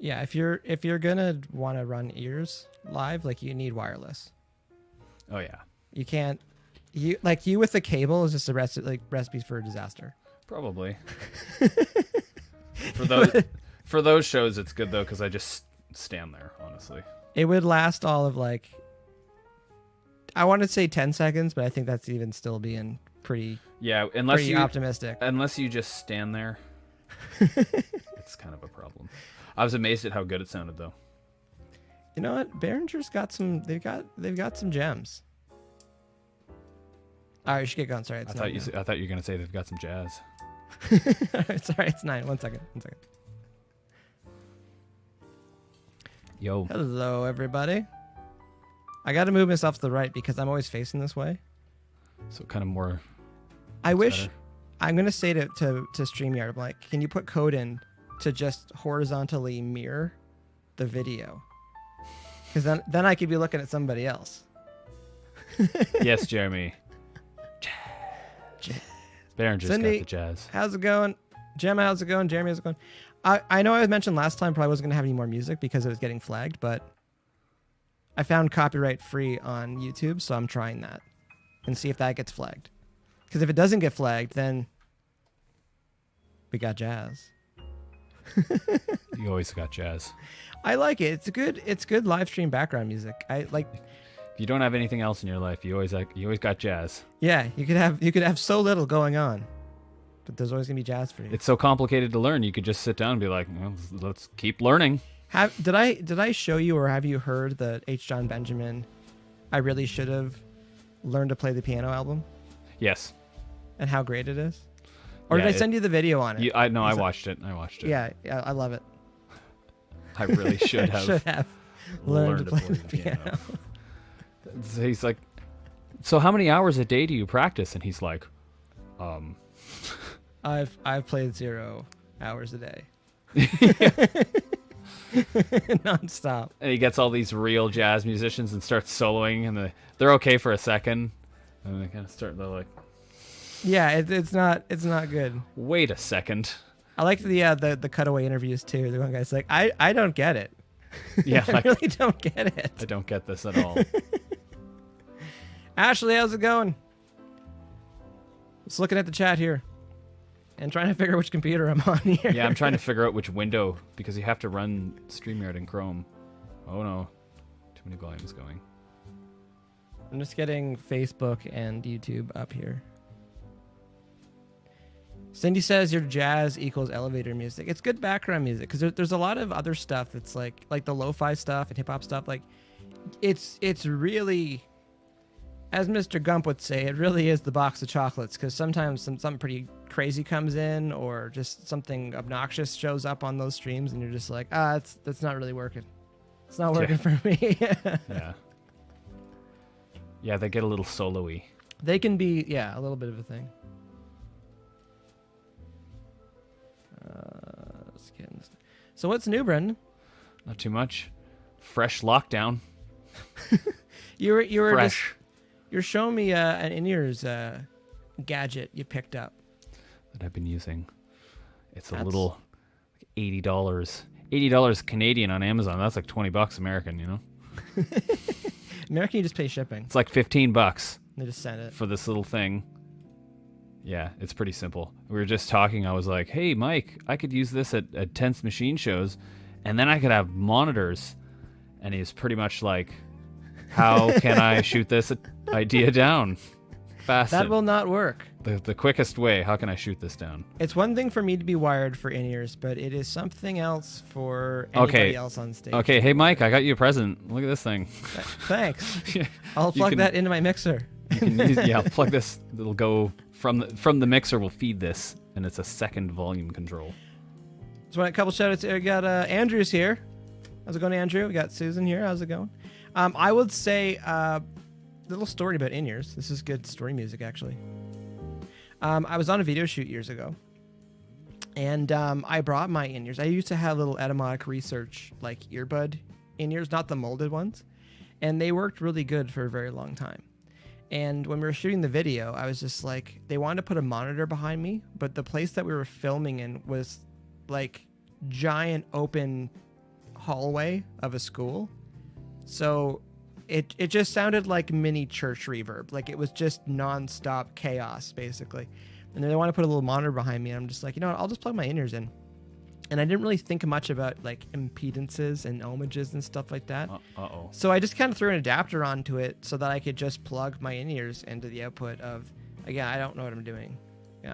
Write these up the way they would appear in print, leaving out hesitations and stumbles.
Yeah, if you're gonna want to run ears live, like you need wireless. Oh yeah. You can't. You with the cable is just a recipe for disaster. Probably. For those shows, it's good though because I just stand there. Honestly, it would last all of I want to say 10 seconds, but I think that's even still being pretty optimistic. Unless you just stand there, it's kind of a problem. I was amazed at how good it sounded though. You know what? Behringer's got some. They've got some gems. All right, you should get going. Sorry, I thought you were gonna say they've got some jazz. Sorry, it's 9. 1 second. Yo. Hello, everybody. I got to move myself to the right because I'm always facing this way. So kind of more. I wish. Better. I'm gonna say to StreamYard, I'm like, can you put code in to just horizontally mirror the video? Because then I could be looking at somebody else. Yes, Jeremy. Baron just Cindy, got the jazz. How's it going? Gemma, how's it going? Jeremy, how's it going? I know I mentioned last time probably wasn't going to have any more music because it was getting flagged, but I found copyright free on YouTube, so I'm trying that and see if that gets flagged. Because if it doesn't get flagged, then we got jazz. You always got jazz. I like it. It's good live stream background music. I like. If you don't have anything else in your life, you always got jazz. Yeah, you could have so little going on, but there's always gonna be jazz for you. It's so complicated to learn. You could just sit down and be like, well, let's keep learning. Did I show you or have you heard the H. John Benjamin? I really should have learned to play the piano album. Yes. And how great it is. Or did I send you the video on it? I watched it. Yeah, I love it. I really should have. Should have learned to play the piano. He's like, so how many hours a day do you practice? And he's like, I've played 0 hours a day. Non-stop. And he gets all these real jazz musicians and starts soloing, and they're okay for a second, and they kind of start. They're like, yeah, it's not good. Wait a second. I like the cutaway interviews too. The one guy's like, I don't get it. Yeah, I really don't get it. I don't get this at all. Ashley, how's it going? Just looking at the chat here and trying to figure out which computer I'm on here. Yeah, I'm trying to figure out which window because you have to run StreamYard in Chrome. Oh no, too many volumes going. I'm just getting Facebook and YouTube up here. Cindy says your jazz equals elevator music. It's good background music because there's a lot of other stuff that's like the lo-fi stuff and hip-hop stuff. Like, it's really, as Mr. Gump would say, it really is the box of chocolates because sometimes something pretty crazy comes in or just something obnoxious shows up on those streams and you're just like, that's not really working. It's not working for me. Yeah. Yeah, they get a little solo-y. They can be, a little bit of a thing. So what's new, Brendan? Not too much. Fresh lockdown. you were fresh. You're showing me an InEars gadget you picked up that I've been using. It's a little $80. $80 Canadian on Amazon. That's like $20 American, you know? American, you just pay shipping. It's like $15. They just send it. For this little thing. Yeah, it's pretty simple. We were just talking. I was like, hey, Mike, I could use this at Tense Machine shows, and then I could have monitors. And he's pretty much like, how can I shoot this idea down fast? That will not work. The quickest way, how can I shoot this down? It's one thing for me to be wired for InEars, but it is something else for anybody else on stage. Okay, hey, Mike, I got you a present. Look at this thing. Thanks. I'll plug that into my mixer. You can use, I'll plug this. It'll go from the mixer. We'll feed this, and it's a second volume control. So a couple shout outs. We got Andrew's here. How's it going, Andrew? We got Susan here. How's it going? I would say little story about InEars. This is good story music, actually. I was on a video shoot years ago, and I brought my InEars. I used to have little Etymotic Research like earbud InEars, not the molded ones, and they worked really good for a very long time. And when we were shooting the video, I was just like, they wanted to put a monitor behind me, but the place that we were filming in was like giant open hallway of a school. So it just sounded like mini church reverb. Like it was just nonstop chaos, basically. And then they want to put a little monitor behind me. And I'm just like, you know what? I'll just plug my in-ears in. And I didn't really think much about like impedances and ohmages and stuff like that. Uh-oh. So I just kind of threw an adapter onto it so that I could just plug my in-ears into the output of, again, I don't know what I'm doing.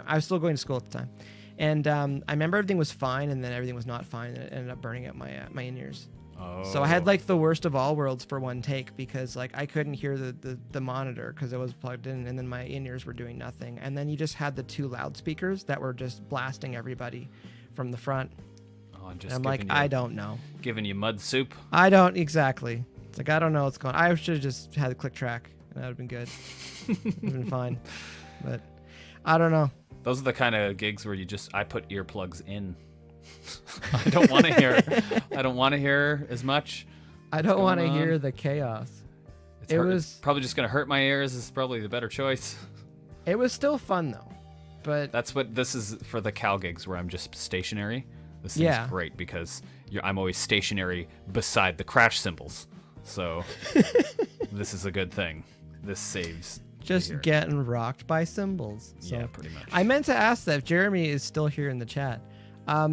I was still going to school at the time. And I remember everything was fine, and then everything was not fine, and it ended up burning out my in-ears. Oh. So I had like the worst of all worlds for one take, because like I couldn't hear the monitor because it was plugged in, and then my in-ears were doing nothing. And then you just had the 2 loudspeakers that were just blasting everybody from the front. Oh, and I'm like, I don't know. Giving you mud soup. I don't exactly. It's like I don't know what's going on. I should have just had a click track, and that would have been good. It would have been fine. But I don't know. Those are the kind of gigs where I put earplugs in. I don't want to hear. I don't want to hear as much. I don't want to hear the chaos. It's probably just going to hurt my ears. Is probably the better choice. It was still fun though, but that's what this is for the Cal gigs where I'm just stationary. This is great because I'm always stationary beside the crash cymbals. So this is a good thing. This saves. Just getting rocked by cymbals. So yeah, pretty much. I meant to ask that if Jeremy is still here in the chat. I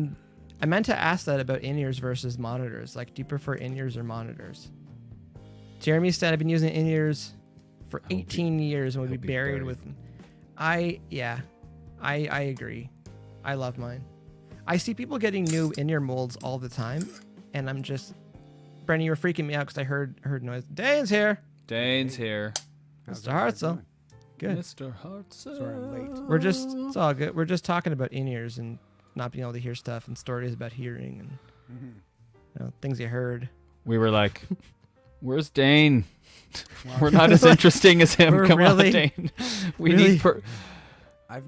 meant to ask that about in-ears versus monitors. Like, do you prefer in-ears or monitors? Jeremy said I've been using in-ears for 18 years and would be buried with them. I agree. I love mine. I see people getting new in-ear molds all the time, and I'm just, Brendan, you were freaking me out because I heard noise. Dane's here. Dane's here. Mr. Hartzell. Good. Mr. Hartzell. Sorry, I'm late. It's all good. We're just talking about in-ears and not being able to hear stuff and stories about hearing and things you heard. We were like, where's Dane? We're not as interesting as him. Come on, Dane. We need... I've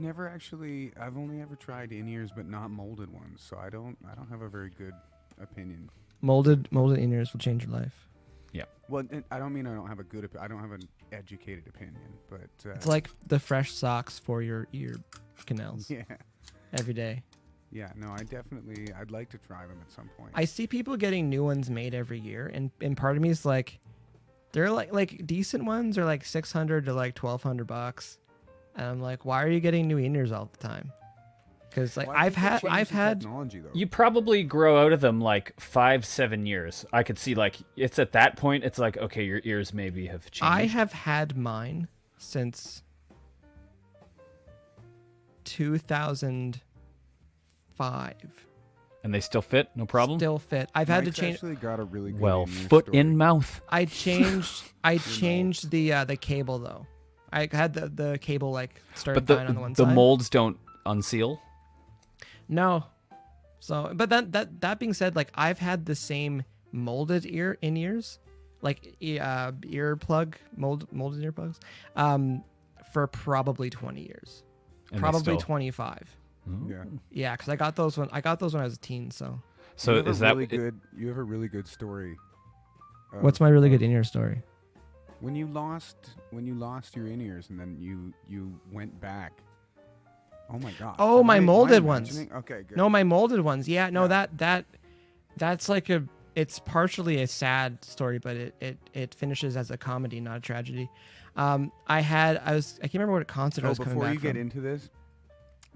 only ever tried in-ears but not molded ones, so I don't have a very good opinion. Molded in-ears will change your life. Yeah. Well, I don't mean I don't have a good I don't have an educated opinion, but it's like the fresh socks for your ear canals. Yeah. Every day. Yeah, no, I'd like to try them at some point. I see people getting new ones made every year, and part of me is like, they're like decent ones are like $600 to like $1,200, and I'm like, why are you getting new in-ears all the time? Because like I've had technology, though. You probably grow out of them like 5-7 years. I could see like it's at that point it's like, okay, your ears maybe have changed. I have had mine since 2005. And they still fit, no problem. Still fit. I've had to Mike's change. Actually, got a really good foot story. in mouth. I changed the cable though. I had the cable like started dying on the one side. The molds don't unseal. No. So, but that being said, like I've had the same molded in-ears, like earplug molded earplugs, for probably 20 years, And probably 25. Yeah. Yeah, because I got those when I was a teen. So is that really good? You have a really good story. What's my really good in-ear story? When you lost your in-ears and then you went back. Oh my god. Oh, my molded ones. Okay, good. No, my molded ones. Yeah, no, that's like it's partially a sad story, but it finishes as a comedy, not a tragedy. I can't remember what concert I was coming back from. Before you get into this,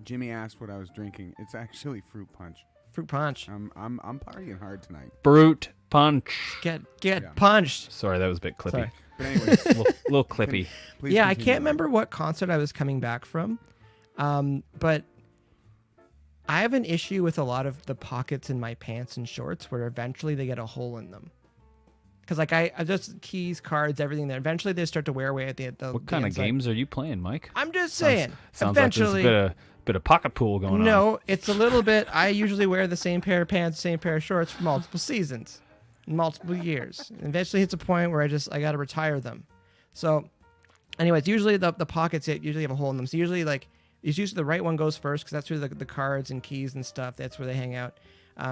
Jimmy asked what I was drinking. It's actually fruit punch. Fruit punch. I'm partying hard tonight. Fruit punch. Get punched. Sorry, that was a bit clippy. Sorry. But anyways, little clippy. Yeah, I can't remember what concert I was coming back from, but I have an issue with a lot of the pockets in my pants and shorts where eventually they get a hole in them. Because like I just keys, cards, everything there. Eventually they start to wear away at the What kind of games are you playing, Mike? I'm just saying. Sounds eventually, like there's a bit of pocket pool going on. No, it's a little bit. I usually wear the same pair of pants, same pair of shorts for multiple seasons, multiple years. And eventually hits a point where I got to retire them. So, anyways, usually the pockets usually have a hole in them. So usually it's usually the right one goes first because that's where the cards and keys and stuff. That's where they hang out.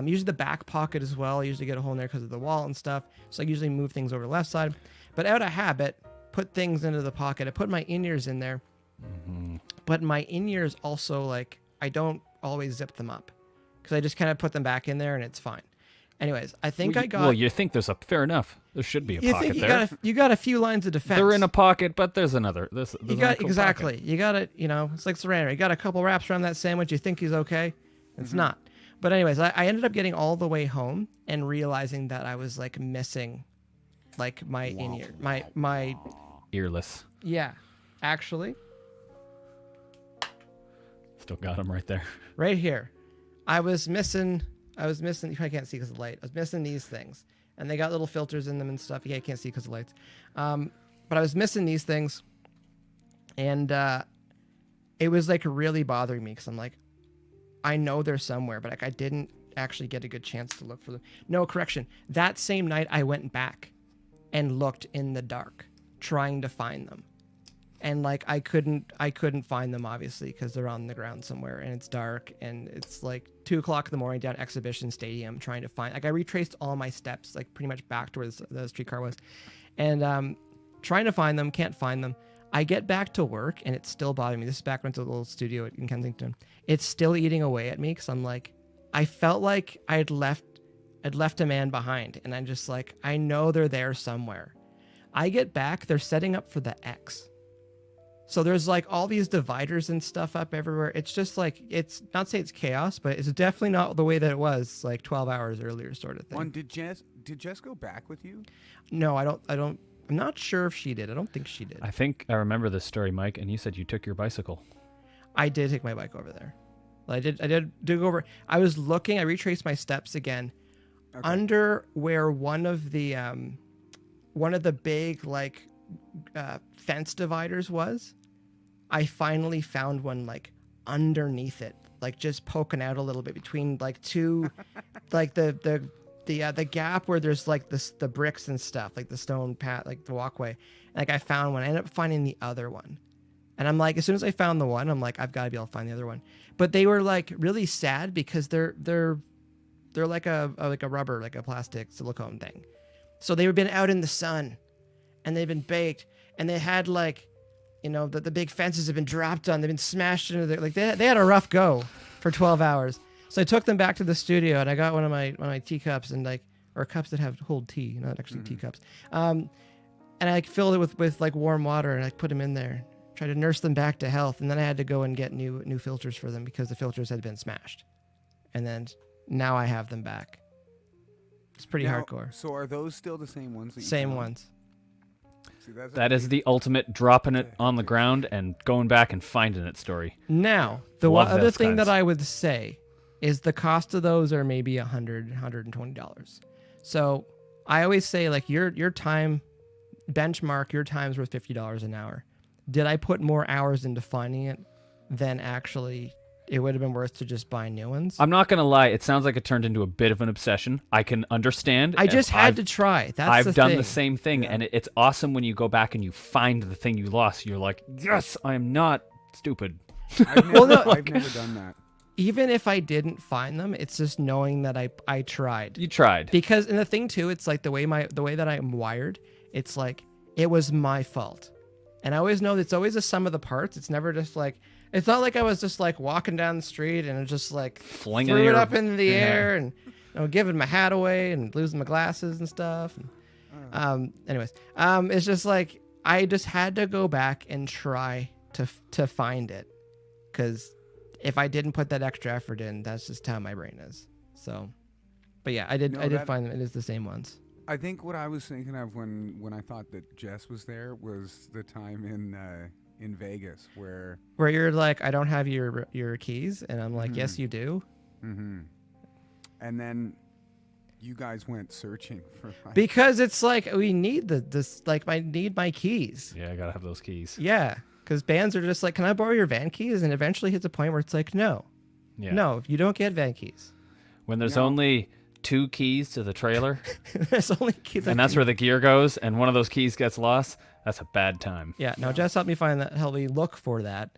Usually the back pocket as well. I usually get a hole in there because of the wallet and stuff. So I usually move things over the left side. But out of habit, put things into the pocket. I put my in-ears in there. Mm-hmm. But my in-ears also, I don't always zip them up. Because I just kind of put them back in there and it's fine. Anyways, I think I got. Well, you think there's a fair enough. There should be a you pocket think there. you got a few lines of defense. They're in a pocket, but there's another. There's You got exactly. You got it. You know, it's like Serrano. You got a couple wraps around that sandwich. You think he's okay. It's not. But anyways, I ended up getting all the way home and realizing that I was like missing, like my in-ear, my Earless. yeah, actually Still got him right there. right here, I was missing. You probably can't see because of the light. I was missing these things, and they got little filters in them and stuff. Yeah, you can't see because of the lights. But I was missing these things, and it was like really bothering me because I'm like, I know they're somewhere, but like I didn't actually get a good chance to look for them. No, correction. That same night, I went back and looked in the dark, trying to find them, and like I couldn't find them obviously because they're on the ground somewhere and it's dark and it's like 2:00 in the morning down Exhibition Stadium trying to find. Like I retraced all my steps like pretty much back to where the streetcar was, and trying to find them, can't find them. I get back to work and it's still bothering me. This is back when I went to the little studio in Kensington. It's still eating away at me because I'm like, I felt like I'd left a man behind, and I'm just like, I know they're there somewhere. I get back, they're setting up for the X. So there's like all these dividers and stuff up everywhere. It's just like, it's not say it's chaos, but it's definitely not the way that it was like 12 hours earlier sort of thing. Did Jess go back with you? No, I don't. I'm not sure if she did. I don't think she did. I think I remember this story, Mike, and you said you took your bicycle. I did take my bike over there. I did go over. I was looking. I retraced my steps again, under where one of the big like fence dividers was. I finally found one like underneath it, like just poking out a little bit between like two, like the gap where there's like the bricks and stuff, like the stone path, like the walkway. Like I found one. I ended up finding the other one. And I'm like, as soon as I found the one, I'm like, I've got to be able to find the other one. But they were like really sad because they're like a rubber, like a plastic silicone thing. So they've been out in the sun and they've been baked, and they had like, you know, the big fences have been dropped on. They've been smashed into the, like they had a rough go for 12 hours. So I took them back to the studio and I got one of my teacups and like, or cups that hold tea, not actually teacups. And I like filled it with like warm water and I put them in there. Try to nurse them back to health, and then I had to go and get new filters for them because the filters had been smashed, and then now I have them back. It's pretty hardcore. So are those still the same ones? Same ones. See, That is the ultimate dropping it on the ground and going back and finding it story. Now, the Love other those thing kinds. that I would say is the cost of those are maybe $120. So I always say like your time benchmark, your time's worth $50 an hour. Did I put more hours into finding it than actually it would have been worth to just buy new ones? I'm not going to lie. It sounds like it turned into a bit of an obsession. I can understand. I just had to try. I've done the same thing, and it's awesome when you go back and you find the thing you lost. You're like, yes, I'm not stupid. I've never done that. Even if I didn't find them, it's just knowing that I tried. You tried. Because, and the thing too, it's like the way that I'm wired, it's like, it was my fault. And I always know it's always a sum of the parts. It's never just like, it's not like I was just like walking down the street and just like Flinging threw it up in the air and giving my hat away and losing my glasses and stuff. And, anyways, it's just like I just had to go back and try to find it, because if I didn't put that extra effort in, that's just how my brain is. So, but yeah, I did find them. It is the same ones. I think what I was thinking of when I thought that Jess was there was the time in Vegas where you're like, I don't have your keys, and I'm like, yes, you do. Mm-hmm. And then you guys went searching for because it's like we need I need my keys. Yeah, I gotta have those keys. Yeah, because bands are just like, can I borrow your van keys? And eventually hits a point where it's like, no, you don't get van keys. When there's only 2 keys to the trailer, there's only keys, and that's where the gear goes, and one of those keys gets lost, that's a bad time. Yeah, no, Jess helped me look for that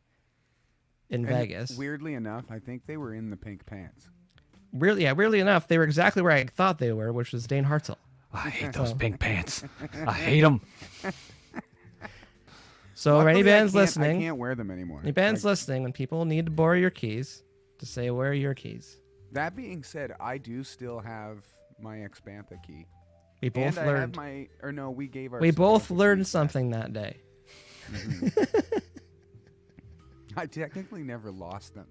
in Vegas. Weirdly enough, I think they were in the pink pants. Weirdly enough, they were exactly where I thought they were, which was Dane Hartzell. I hate those pink pants. I hate them. So Luckily, any bands listening, I can't wear them anymore. Any bands listening, when people need to borrow your keys, to say, where are your keys? That being said, I do still have my ex-bantha key. We both and I learned. have my, or no, we gave our. We both bantha learned keys back. something that day. I technically never lost them.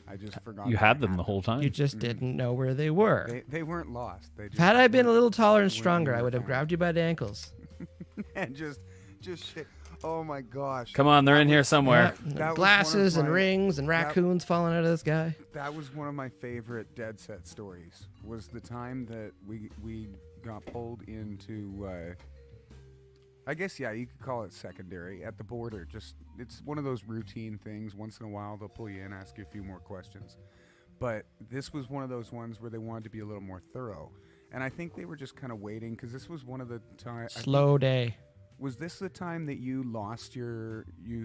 I just forgot. You that had I them the whole time. You just didn't know where they were. They weren't lost. They just If had I been a little taller and weren't stronger, I anywhere would have found. grabbed you by the ankles. and just shit. Oh my gosh. Come on, they're in here somewhere. Yeah, That was glasses one of and my- rings and raccoons falling out of this guy. That was one of my favorite Dead Set stories. Was the time that we got pulled into. I guess you could call it secondary at the border. Just it's one of those routine things. Once in a while they'll pull you in, ask you a few more questions. But this was one of those ones where they wanted to be a little more thorough, and I think they were just kind of waiting because this was one of the times. Slow day. Was this the time that you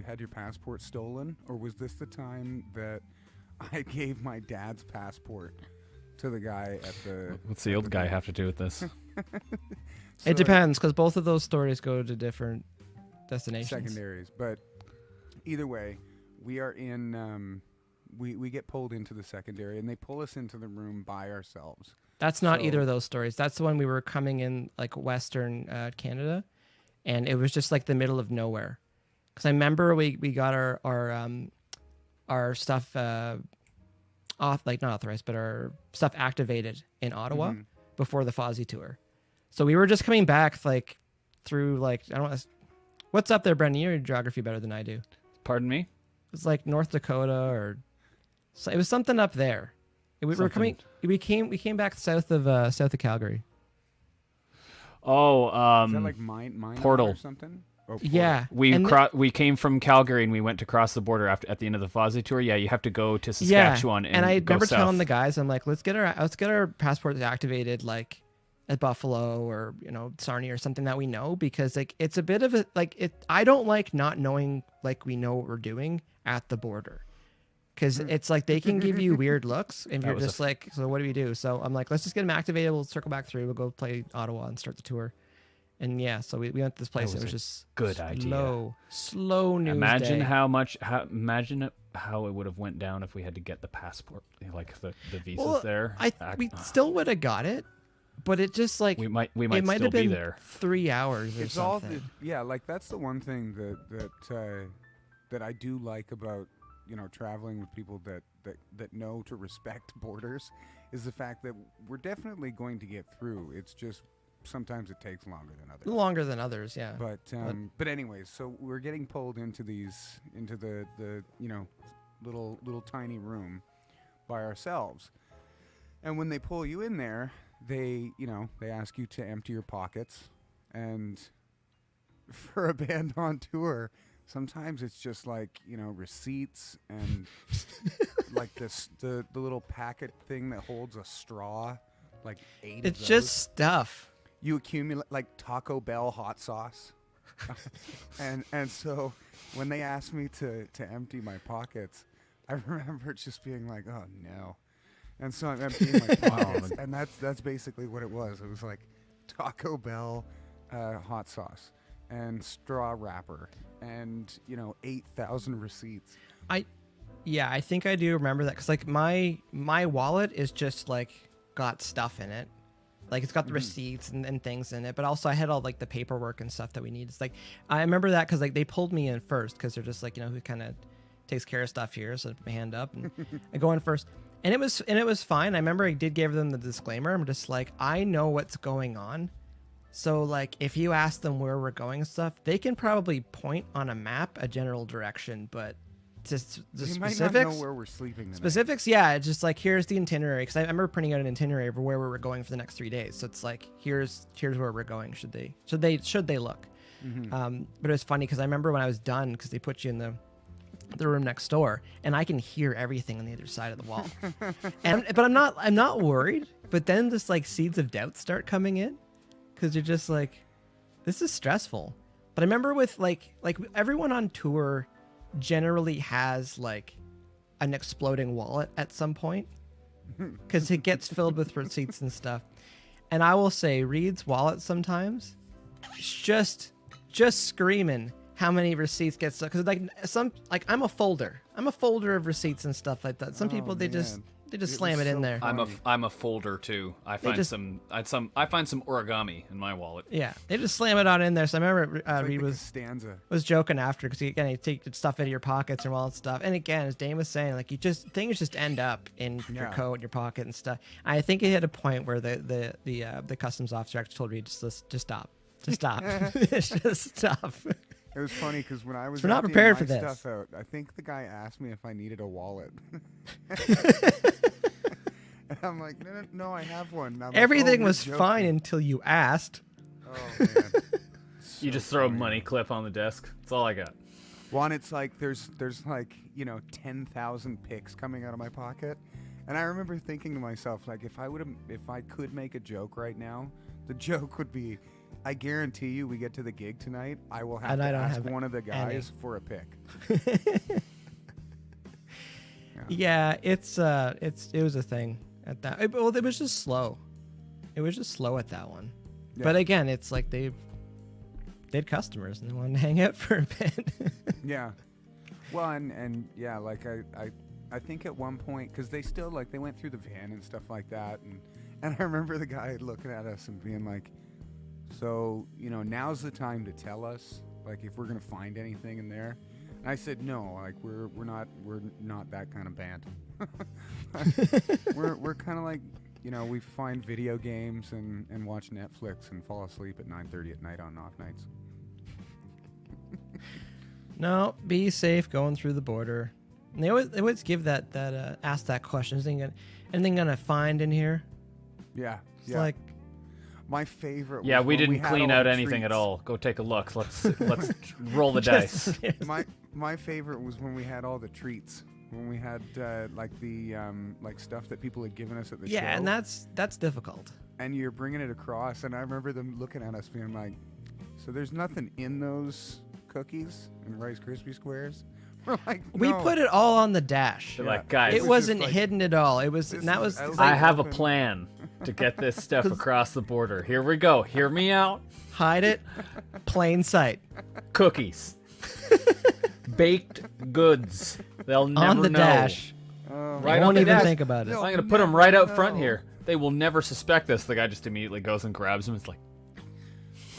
had your passport stolen, or was this the time that I gave my dad's passport to the guy at the? What's the old guy have to do with this? So, It depends, because both of those stories go to different destinations. secondaries, but either way, we are in. We get pulled into the secondary, and they pull us into the room by ourselves. That's not either So- of those stories. That's the one we were coming in like Western Canada, and it was just like the middle of nowhere. Because I remember we got our stuff off, like not authorized, but our stuff activated in Ottawa Mhm. before the Fozzy tour. So we were just coming back like through like I don't know. What's up there, Brendan? You know your geography better than I do. Pardon me? It's like North Dakota or so it was something up there. We were coming. We came back south of Calgary. Oh, Is that like mine Portal. or something? Oh, Portal. Yeah, we and we came from Calgary and we went to cross the border at the end of the Fozzy tour. Yeah, you have to go to yeah. Saskatchewan And I go remember south. telling the guys, I'm like, let's get our passports activated, like at Buffalo or Sarnia or something that we know, because like it's a bit of a like it. I don't like not knowing like we know what we're doing at the border. Because it's like they can give you weird looks, and That you're was a just like, so what do we do? So I'm like, let's just get them activated. We'll circle back through. We'll go play Ottawa and start the tour. And yeah, so we went to this place. was It was a just good idea. slow news Imagine day. imagine how it would have went down if we had to get the passport, like the visas Well, there. we still would have got it, but it just like we might it might still have been be there. 3 hours or It's all something. like that's the one thing that I do like about traveling with people that know to respect borders is the fact that we're definitely going to get through. It's just sometimes it takes longer than others. Longer than others, yeah. But anyways, so we're getting pulled into the little tiny room by ourselves, and when they pull you in there, they ask you to empty your pockets, and for a band on tour, sometimes it's just like receipts and like the little packet thing that holds a straw, like 8 It's of those. just stuff. You accumulate like Taco Bell hot sauce. and so when they asked me to empty my pockets, I remember just being like, oh no. And so I'm emptying my pockets, and that's basically what it was. It was like Taco Bell hot sauce and straw wrapper and 8,000 receipts. I think I do remember that, because like my wallet is just like got stuff in it. Like it's got the receipts and things in it, but also I had all like the paperwork and stuff that we need. It's like I remember that because like they pulled me in first, because they're just like who kind of takes care of stuff here. So I put my hand up and I go in first, and it was fine. I remember I did give them the disclaimer. I'm just like, I know what's going on. So like if you ask them where we're going and stuff, they can probably point on a map a general direction, but just the You might specifics. not know where we're sleeping tonight. Specifics, yeah. It's just like, here's the itinerary, because I remember printing out an itinerary of where we were going for the next 3 days. So it's like, here's where we're going. Should they look? But it was funny because I remember when I was done, because they put you in the room next door, and I can hear everything on the other side of the wall. But I'm not worried. But then just like seeds of doubt start coming in, because you're just like, this is stressful. But I remember with like everyone on tour generally has like an exploding wallet at some point, because it gets filled with receipts and stuff. And I will say Reed's wallet sometimes just screaming how many receipts get stuck, because like I'm a folder of receipts and stuff like that. Some people they just They just It slam was it in so there. funny. I'm a folder too. I find just- I find some origami in my wallet. Yeah, they just slam it on in there. So I remember It's like Reed the was Costanza. joking after because again, you take stuff out of your pockets and all that stuff. And again, as Dane was saying, like things just end up in your Yeah. coat, your pocket, and stuff. I think it hit a point where the customs officer actually told Reed just stop, just stop. It was funny because when I was we're not emptying prepared my for this. stuff out, I think the guy asked me if I needed a wallet. And I'm like, no, I have one. And I'm like, Everything "Oh, was you're fine joking." until you asked. Oh man. You So just throw a funny. money clip on the desk. That's all I got. One, it's like there's like 10,000 pics coming out of my pocket, and I remember thinking to myself, like, if I could make a joke right now, the joke would be, I guarantee you, we get to the gig tonight, I will have And to I don't ask have one of the any. guys for a pic. Yeah, it was a thing at that. Well, it was just slow. It was just slow at that one. Yeah. But again, it's like they had customers and they wanted to hang out for a bit. Yeah. Well, and yeah, like I think at one point, because they still like they went through the van and stuff like that, and I remember the guy looking at us and being like, so now's the time to tell us like if we're gonna find anything in there. And I said no, like we're not that kind of band. we're kind of like we find video games and watch Netflix and fall asleep at 9:30 at night on off nights. No, be safe going through the border. And they always give that ask that question. Is anything gonna find in here? Yeah. It's yeah. like My favorite. Yeah, was we when didn't had clean all out the anything at treats. all. Go take a look. Let's roll the just- dice. My favorite was when we had all the treats. When we had like the like stuff that people had given us at the show. yeah, and that's difficult. And you're bringing it across, and I remember them looking at us being like, "So there's nothing in those cookies and Rice Krispie squares?" We're like, We "No." put it all on the dash. They're Yeah. like, guys, It was wasn't just like- hidden at all. It was This that is- was. I was I like, have a open. plan to get this stuff across the border. Here we go. Hear me out. Hide it, plain sight. Cookies. Baked goods. They'll never On the know. dash. Oh, Right I on won't the even dash. think about it. No. I'm going to put them right out front No. here. They will never suspect this. The guy just immediately goes and grabs them. It's like,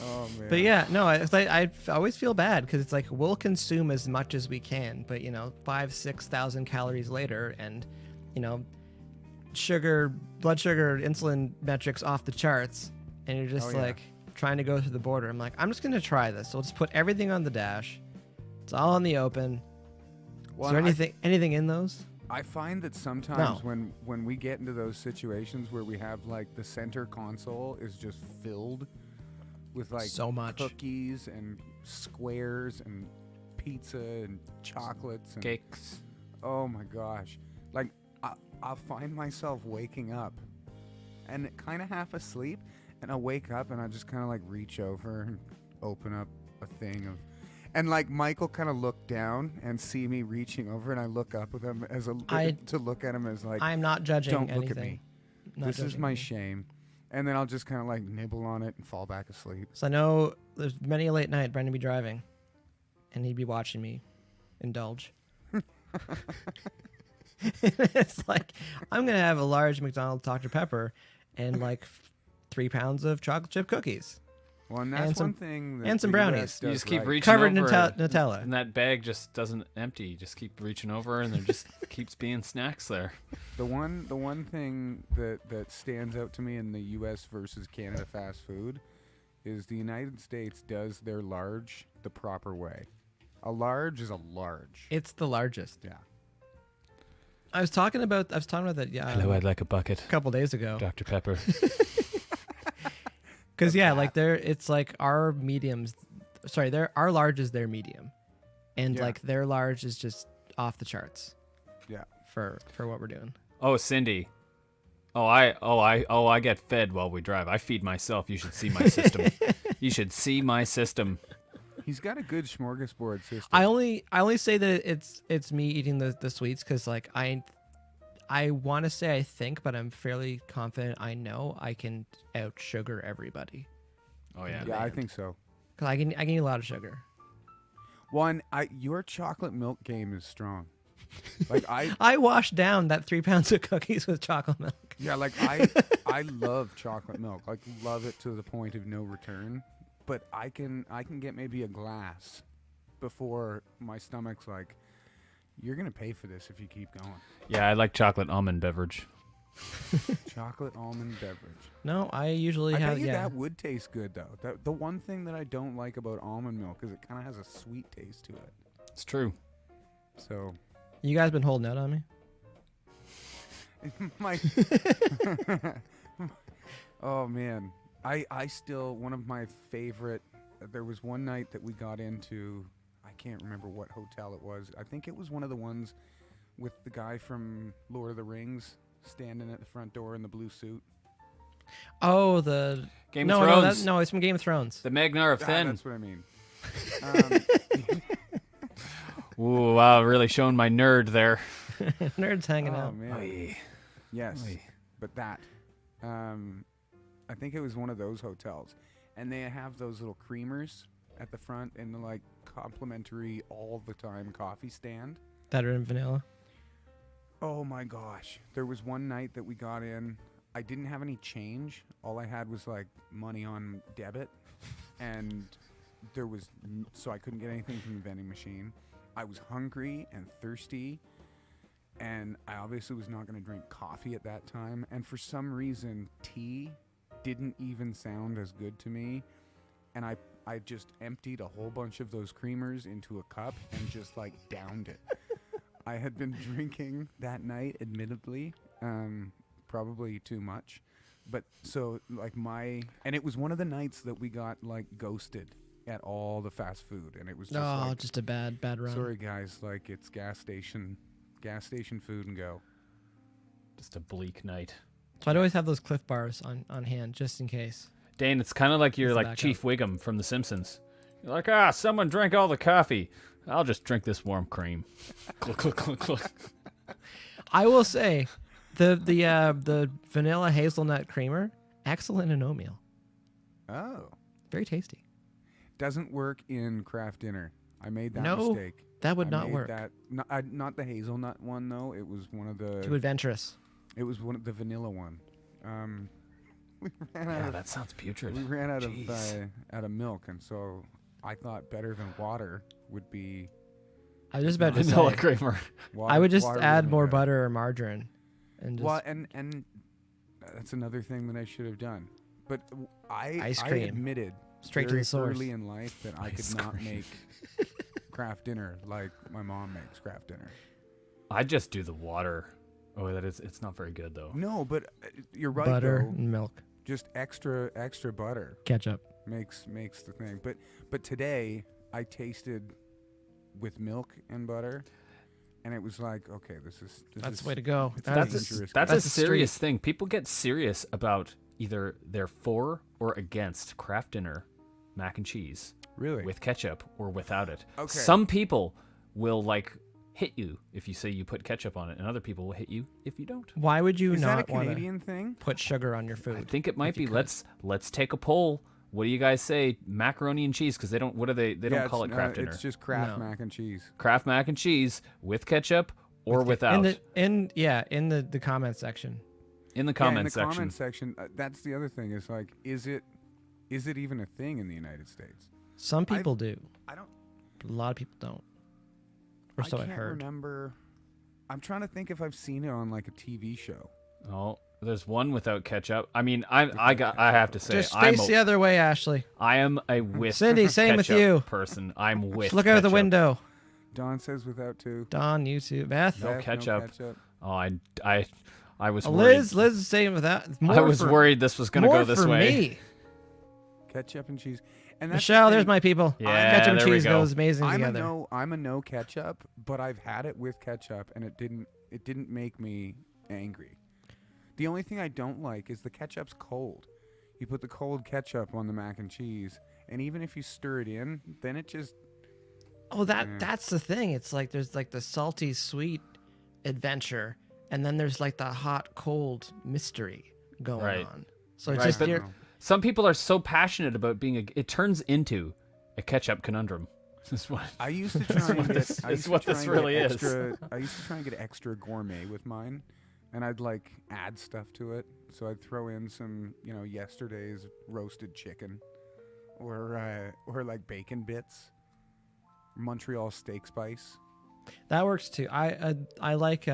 oh man. But yeah, no, I always feel bad because it's like we'll consume as much as we can, but 5,000-6,000 calories later, and blood sugar, insulin metrics off the charts, and you're just Oh, yeah. like trying to go through the border. I'm like, I'm just gonna try this. So we'll just put everything on the dash. It's all in the open. Well, Is there anything in those? I find that sometimes when we get into those situations where we have like the center console is just filled with like So much. cookies and squares and pizza and chocolates and cakes. oh my gosh, like I'll find myself waking up and kind of half asleep, and I'll wake up and I just kind of like reach over and open up a thing of. And like Michael kind of look down and see me reaching over, and I look up with him to look at him as like, I'm not judging don't anything. look at me. Not This is judging my you. shame. And then I'll just kind of like nibble on it and fall back asleep. So I know there's many a late night Brendan be driving, and he'd be watching me indulge. It's like I'm gonna have a large McDonald's Dr Pepper and like 3 pounds of chocolate chip cookies Well, and that's And some- one thing. That and some the brownies. US You does just keep right. reaching covered in over, Nutella. and that bag just doesn't empty. You just keep reaching over, and there just keeps being snacks there. The one thing that stands out to me in the U.S. versus Canada fast food is the United States does their large the proper way. A large is a large. It's the largest. Yeah. I was talking about that I'd like a bucket, a couple days ago. Dr. Pepper. Because like it's like our mediums. Sorry, our large is their medium, and Yeah. like their large is just off the charts Yeah. for what we're doing. Oh, Cindy. I get fed while we drive. I feed myself. You should see my system. You should see my system. He's got a good smorgasbord system. I only say that it's me eating the sweets because like I want to say I think, but I'm fairly confident I know I can out sugar everybody. Oh yeah. yeah, I think so. Cause I can eat a lot of sugar. One, your chocolate milk game is strong. Like I washed down that 3 pounds of cookies with chocolate milk. yeah, like I love chocolate milk. Like love it to the point of no return. But I can get maybe a glass before my stomach's like, you're gonna pay for this if you keep going. Yeah, I like chocolate almond beverage. Chocolate almond beverage. No, I usually I have. bet you Yeah, that would taste good though. The one thing that I don't like about almond milk is it kind of has a sweet taste to it. It's true. So you guys been holding out on me. my oh man, I still one of my favorite. There was one night that we got into. I can't remember what hotel it was. I think it was one of the ones with the guy from Lord of the Rings standing at the front door in the blue suit. Oh, the Game no, of no, Thrones. no, it's from Game of Thrones. The Magnar of Fen. That's what I mean. Ooh, wow, really showing my nerd there. Nerds hanging Oh out. man. Oy. Yes, Oy. but that. I think it was one of those hotels, and they have those little creamers at the front and the like complimentary all the time coffee stand. That are in vanilla. Oh my gosh. There was one night that we got in. I didn't have any change. All I had was like money on debit. And there was, so I couldn't get anything from the vending machine. I was hungry and thirsty. And I obviously was not going to drink coffee at that time. And for some reason, tea didn't even sound as good to me. And I just emptied a whole bunch of those creamers into a cup and just like downed it. I had been drinking that night, admittedly, probably too much. But so like and it was one of the nights that we got like ghosted at all the fast food. And it was just like, Just a bad run. sorry guys, like it's gas station food and go. Just a bleak night. So I'd always have those Cliff Bars on hand just in case. Dane, it's kind of like you're Let's like back Chief up. Wiggum from The Simpsons. You're like, someone drank all the coffee. I'll just drink this warm cream. Cluck, cluck, cluck, cluck. I will say, the vanilla hazelnut creamer, excellent in oatmeal. Oh. Very tasty. Doesn't work in craft dinner. I made that No, mistake. that would I not made work. That, not the hazelnut one though. It was one of Too the. adventurous. It was one of the vanilla one. We ran Yeah, out. that sounds putrid. We ran out Jeez. of milk, and so I thought better than water would be. I was just about to Vanilla say, creamer. Water, I would just water add would be more better. butter or margarine, and just Well, and that's another thing that I should have done. But Ice I cream. admitted straight to very the source. early in life that I Ice could not cream. make craft dinner like my mom makes craft dinner. I just do the water. Oh, it's not very good though. No, but you're right Butter though. and milk, Just extra butter ketchup. makes the thing. But today I tasted with milk and butter, and it was like, okay, this is That's the way to go. it's That's dangerous. That's That's a a serious thing. People get serious about either they're for or against craft dinner mac and cheese really with ketchup or without it. Okay. Some people will like hit you if you say you put ketchup on it, and other people will hit you if you don't. Why would you Is that a not want to Canadian thing? put sugar on your I food? think it might you be. could. Let's take a poll. What do you guys say? Macaroni and cheese? Because they don't. What are they? They don't call it craft dinner. It's just Kraft No. mac and cheese. Kraft mac and cheese with ketchup or without. in the comment section. in the Yeah, comment in the section. comment section. That's the other thing. Is like, is it even a thing in the United States? Some people do, I don't. but a lot of people don't. Or so I I can't heard. remember. I'm trying to think if I've seen it on like a TV show. Oh, there's one without ketchup. I mean, I have to say, Just face the other way, Ashley. I am a with Cindy, same with ketchup you. person. I'm with. Just look out the ketchup. window. Don says without two. Don, you too. Beth. No Beth, ketchup. Oh, I was Liz worried. is saying without. I was worried this was gonna more go this for way. Me. Ketchup and cheese. And that's the Michelle, there's thing. my people. Yeah, Ketchup and there we cheese go. goes amazing I'm together. I'm a no ketchup, but I've had it with ketchup, and it didn't make me angry. The only thing I don't like is the ketchup's cold. You put the cold ketchup on the mac and cheese, and even if you stir it in, then it just Oh, Yeah. that's the thing. It's like there's like the salty sweet adventure, and then there's like the hot cold mystery going Right. on. So it's Right, just but- you're- Some people are so passionate about being it turns into a ketchup conundrum. This is what. I used to try and get. this is what this really is. I used to try and get extra gourmet with mine, and I'd like add stuff to it. So I'd throw in some, yesterday's roasted chicken, or like bacon bits, Montreal steak spice. That works too. I like if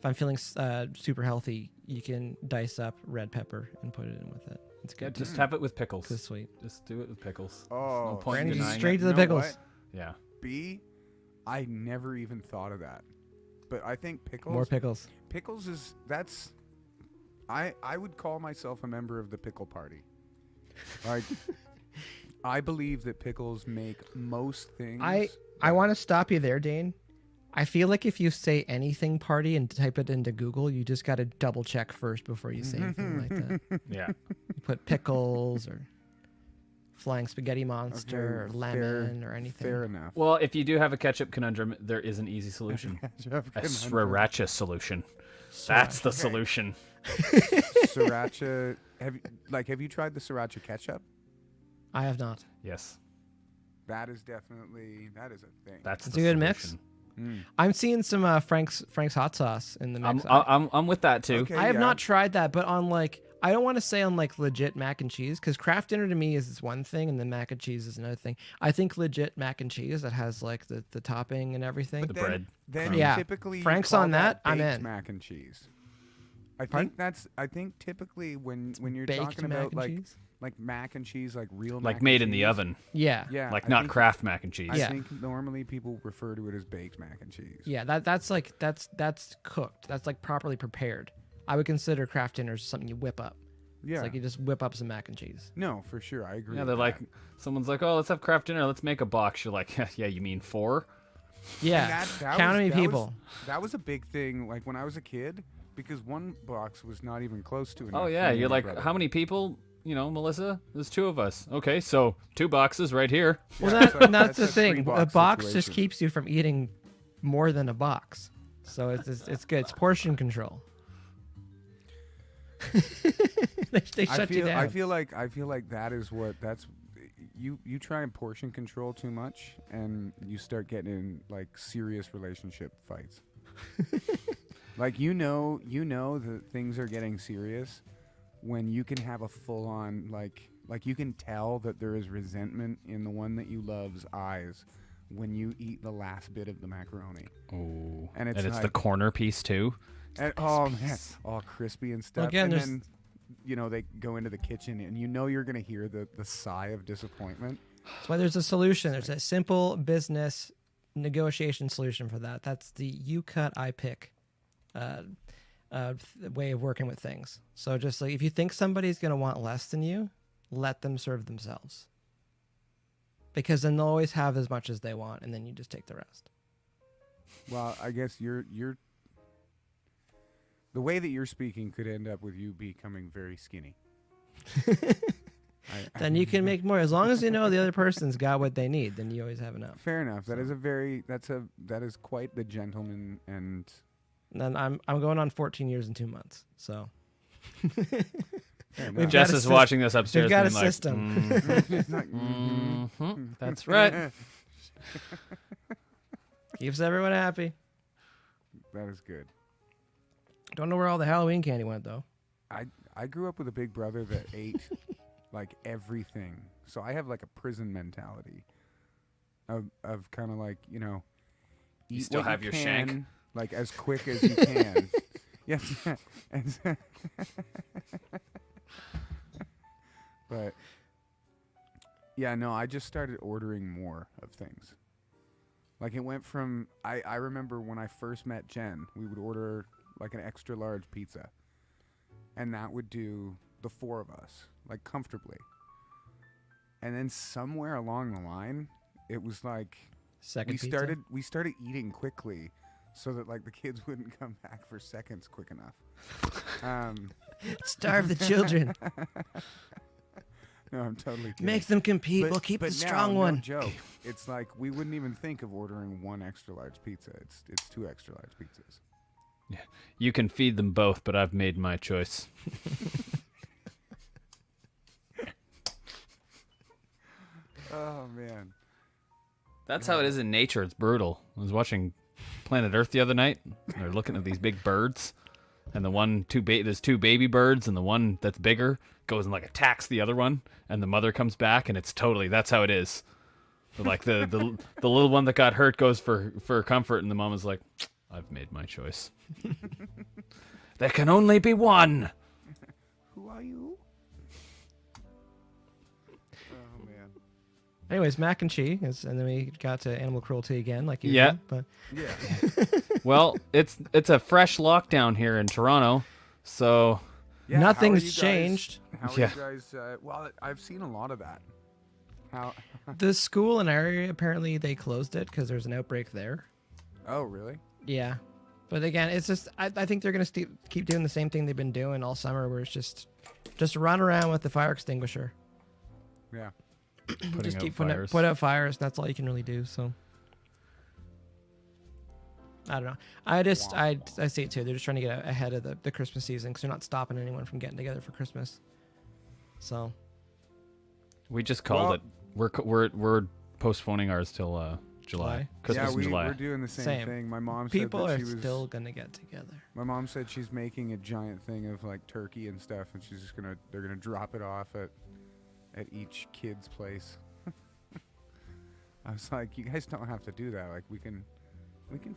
I'm feeling super healthy, you can dice up red pepper and put it in with it. It's Yeah, good. just have it with pickles. It's sweet. Just do it with pickles. Oh, no point in Brandon, denying straight it. to the You know pickles. what? Yeah. I never even thought of that, but I think pickles. More pickles. Pickles I would call myself a member of the pickle party. Like, I believe that pickles make most things. I want to stop you there, Dane. I feel like if you say anything party and type it into Google, you just got to double check first before you say anything like that. Yeah. You put pickles or flying spaghetti monster or lemon or anything. Fair enough. Well, if you do have a ketchup conundrum, there is an easy solution. Ketchup A conundrum. sriracha solution. That's the solution. Sriracha. Have you tried the sriracha ketchup? I have not. Yes. That is a thing. That's It's the a good solution. mix. Mm. I'm seeing some Frank's hot sauce in the mix. I'm with that too. Okay, I have yeah. not tried that, but on I don't want to say on legit mac and cheese, because Kraft Dinner to me is this one thing and then mac and cheese is another thing. I think legit mac and cheese that has the topping and everything. The bread. Then crumb. Yeah. typically you Frank's call on that, I'm baked in. mac and cheese. I Pardon? think typically when you're Baked talking mac about and cheese? like mac and cheese, like real Like mac made and in the cheese, oven. Yeah. Yeah, Like I not think- Kraft mac and cheese. I Yeah. think normally people refer to it as baked mac and cheese. Yeah, that's cooked. That's properly prepared. I would consider Kraft Dinner something you whip up. Yeah. It's like you just whip up some mac and cheese. No, for sure, I agree. Yeah, with they're like, that. someone's like, oh, let's have Kraft Dinner. Let's make a box. You're like, yeah, you mean 4? Yeah, And count how many people. That was a big thing. Like when I was a kid, because one box was not even close to enough. Oh, for yeah. me You're and my like, brother. how many people? Melissa, there's 2 of us. Okay, so 2 boxes right here. Well, Yeah, so that's the a thing. A three-box box just situation. keeps you from eating more than a box, so it's good. It's portion control. they shut you down. I feel like that's you try and portion control too much, and you start getting in like serious relationship fights. Like you know that things are getting serious when you can have a full on like you can tell that there is resentment in the one that you love's eyes when you eat the last bit of the macaroni. Oh, And it's the like- corner piece too. And, oh man, all crispy and stuff. again, and there's- then they go into the kitchen, and you're gonna hear the sigh of disappointment. That's why there's a solution. There's a simple business negotiation solution for that. That's the you cut, I pick way of working with things. So just like if you think somebody's going to want less than you, let them serve themselves. Because then they'll always have as much as they want, and then you just take the rest. Well, I guess you're the way that you're speaking could end up with you becoming very skinny. Then you can make more. As long as you know the other person's got what they need, then you always have enough. Fair enough. That is quite the gentleman, and And then I'm going on 14 years and 2 months. So fair We've enough. got Jess a is sys- watching this upstairs. we've got a being like, system. It's like, That's right. keeps everyone happy. That is good. Don't know where all the Halloween candy went though. I grew up with a big brother that ate like everything, so I have like a prison mentality of kind of like eat still what have you your shank? can, like as quick as you can. Yes, but yeah, no, I just started ordering more of things. Like it went from I remember when I first met Jen, we would order like an extra large pizza, and that would do the 4 of us like comfortably. And then somewhere along the line, it was like Second we pizza? started eating quickly, so that like the kids wouldn't come back for seconds quick enough. Starve the children. No, I'm totally kidding. Make them compete. We'll keep but the now, strong no one. joke. It's like we wouldn't even think of ordering 1 extra large pizza. It's 2 extra large pizzas. You can feed them both, but I've made my choice. Oh man. That's how it is in nature. It's brutal. I was watching Planet Earth the other night. They're looking at these big birds, and there's two baby birds, and the one that's bigger goes and like attacks the other one, and the mother comes back, and that's how it is. But like the little one that got hurt goes for comfort, and the mom is like, I've made my choice. There can only be one. Who are you? Oh man. Anyways, mac and cheese, and then we got to animal cruelty again, like you. Yeah. But Yeah. Well, it's a fresh lockdown here in Toronto, so Yeah, how are nothing's you guys- changed. How are Yeah. you guys? Well, I've seen a lot of that. How? The school in our area, apparently they closed it because there's an outbreak there. Oh, really? Yeah. But again, it's just, I think they're going to keep doing the same thing they've been doing all summer, where it's just run around with the fire extinguisher. Yeah. Just out keep fires. put out fires. That's all you can really do. So I don't know. I see it too. They're just trying to get ahead of the Christmas season because they're not stopping anyone from getting together for Christmas. So we just called it. We're postponing ours till July. Christmas yeah, in July. we're doing the same thing. My mom people said are that she was still gonna get together. My mom said she's making a giant thing of like turkey and stuff, and she's just they're gonna drop it off at each kid's place. I was like, you guys don't have to do that. Like we can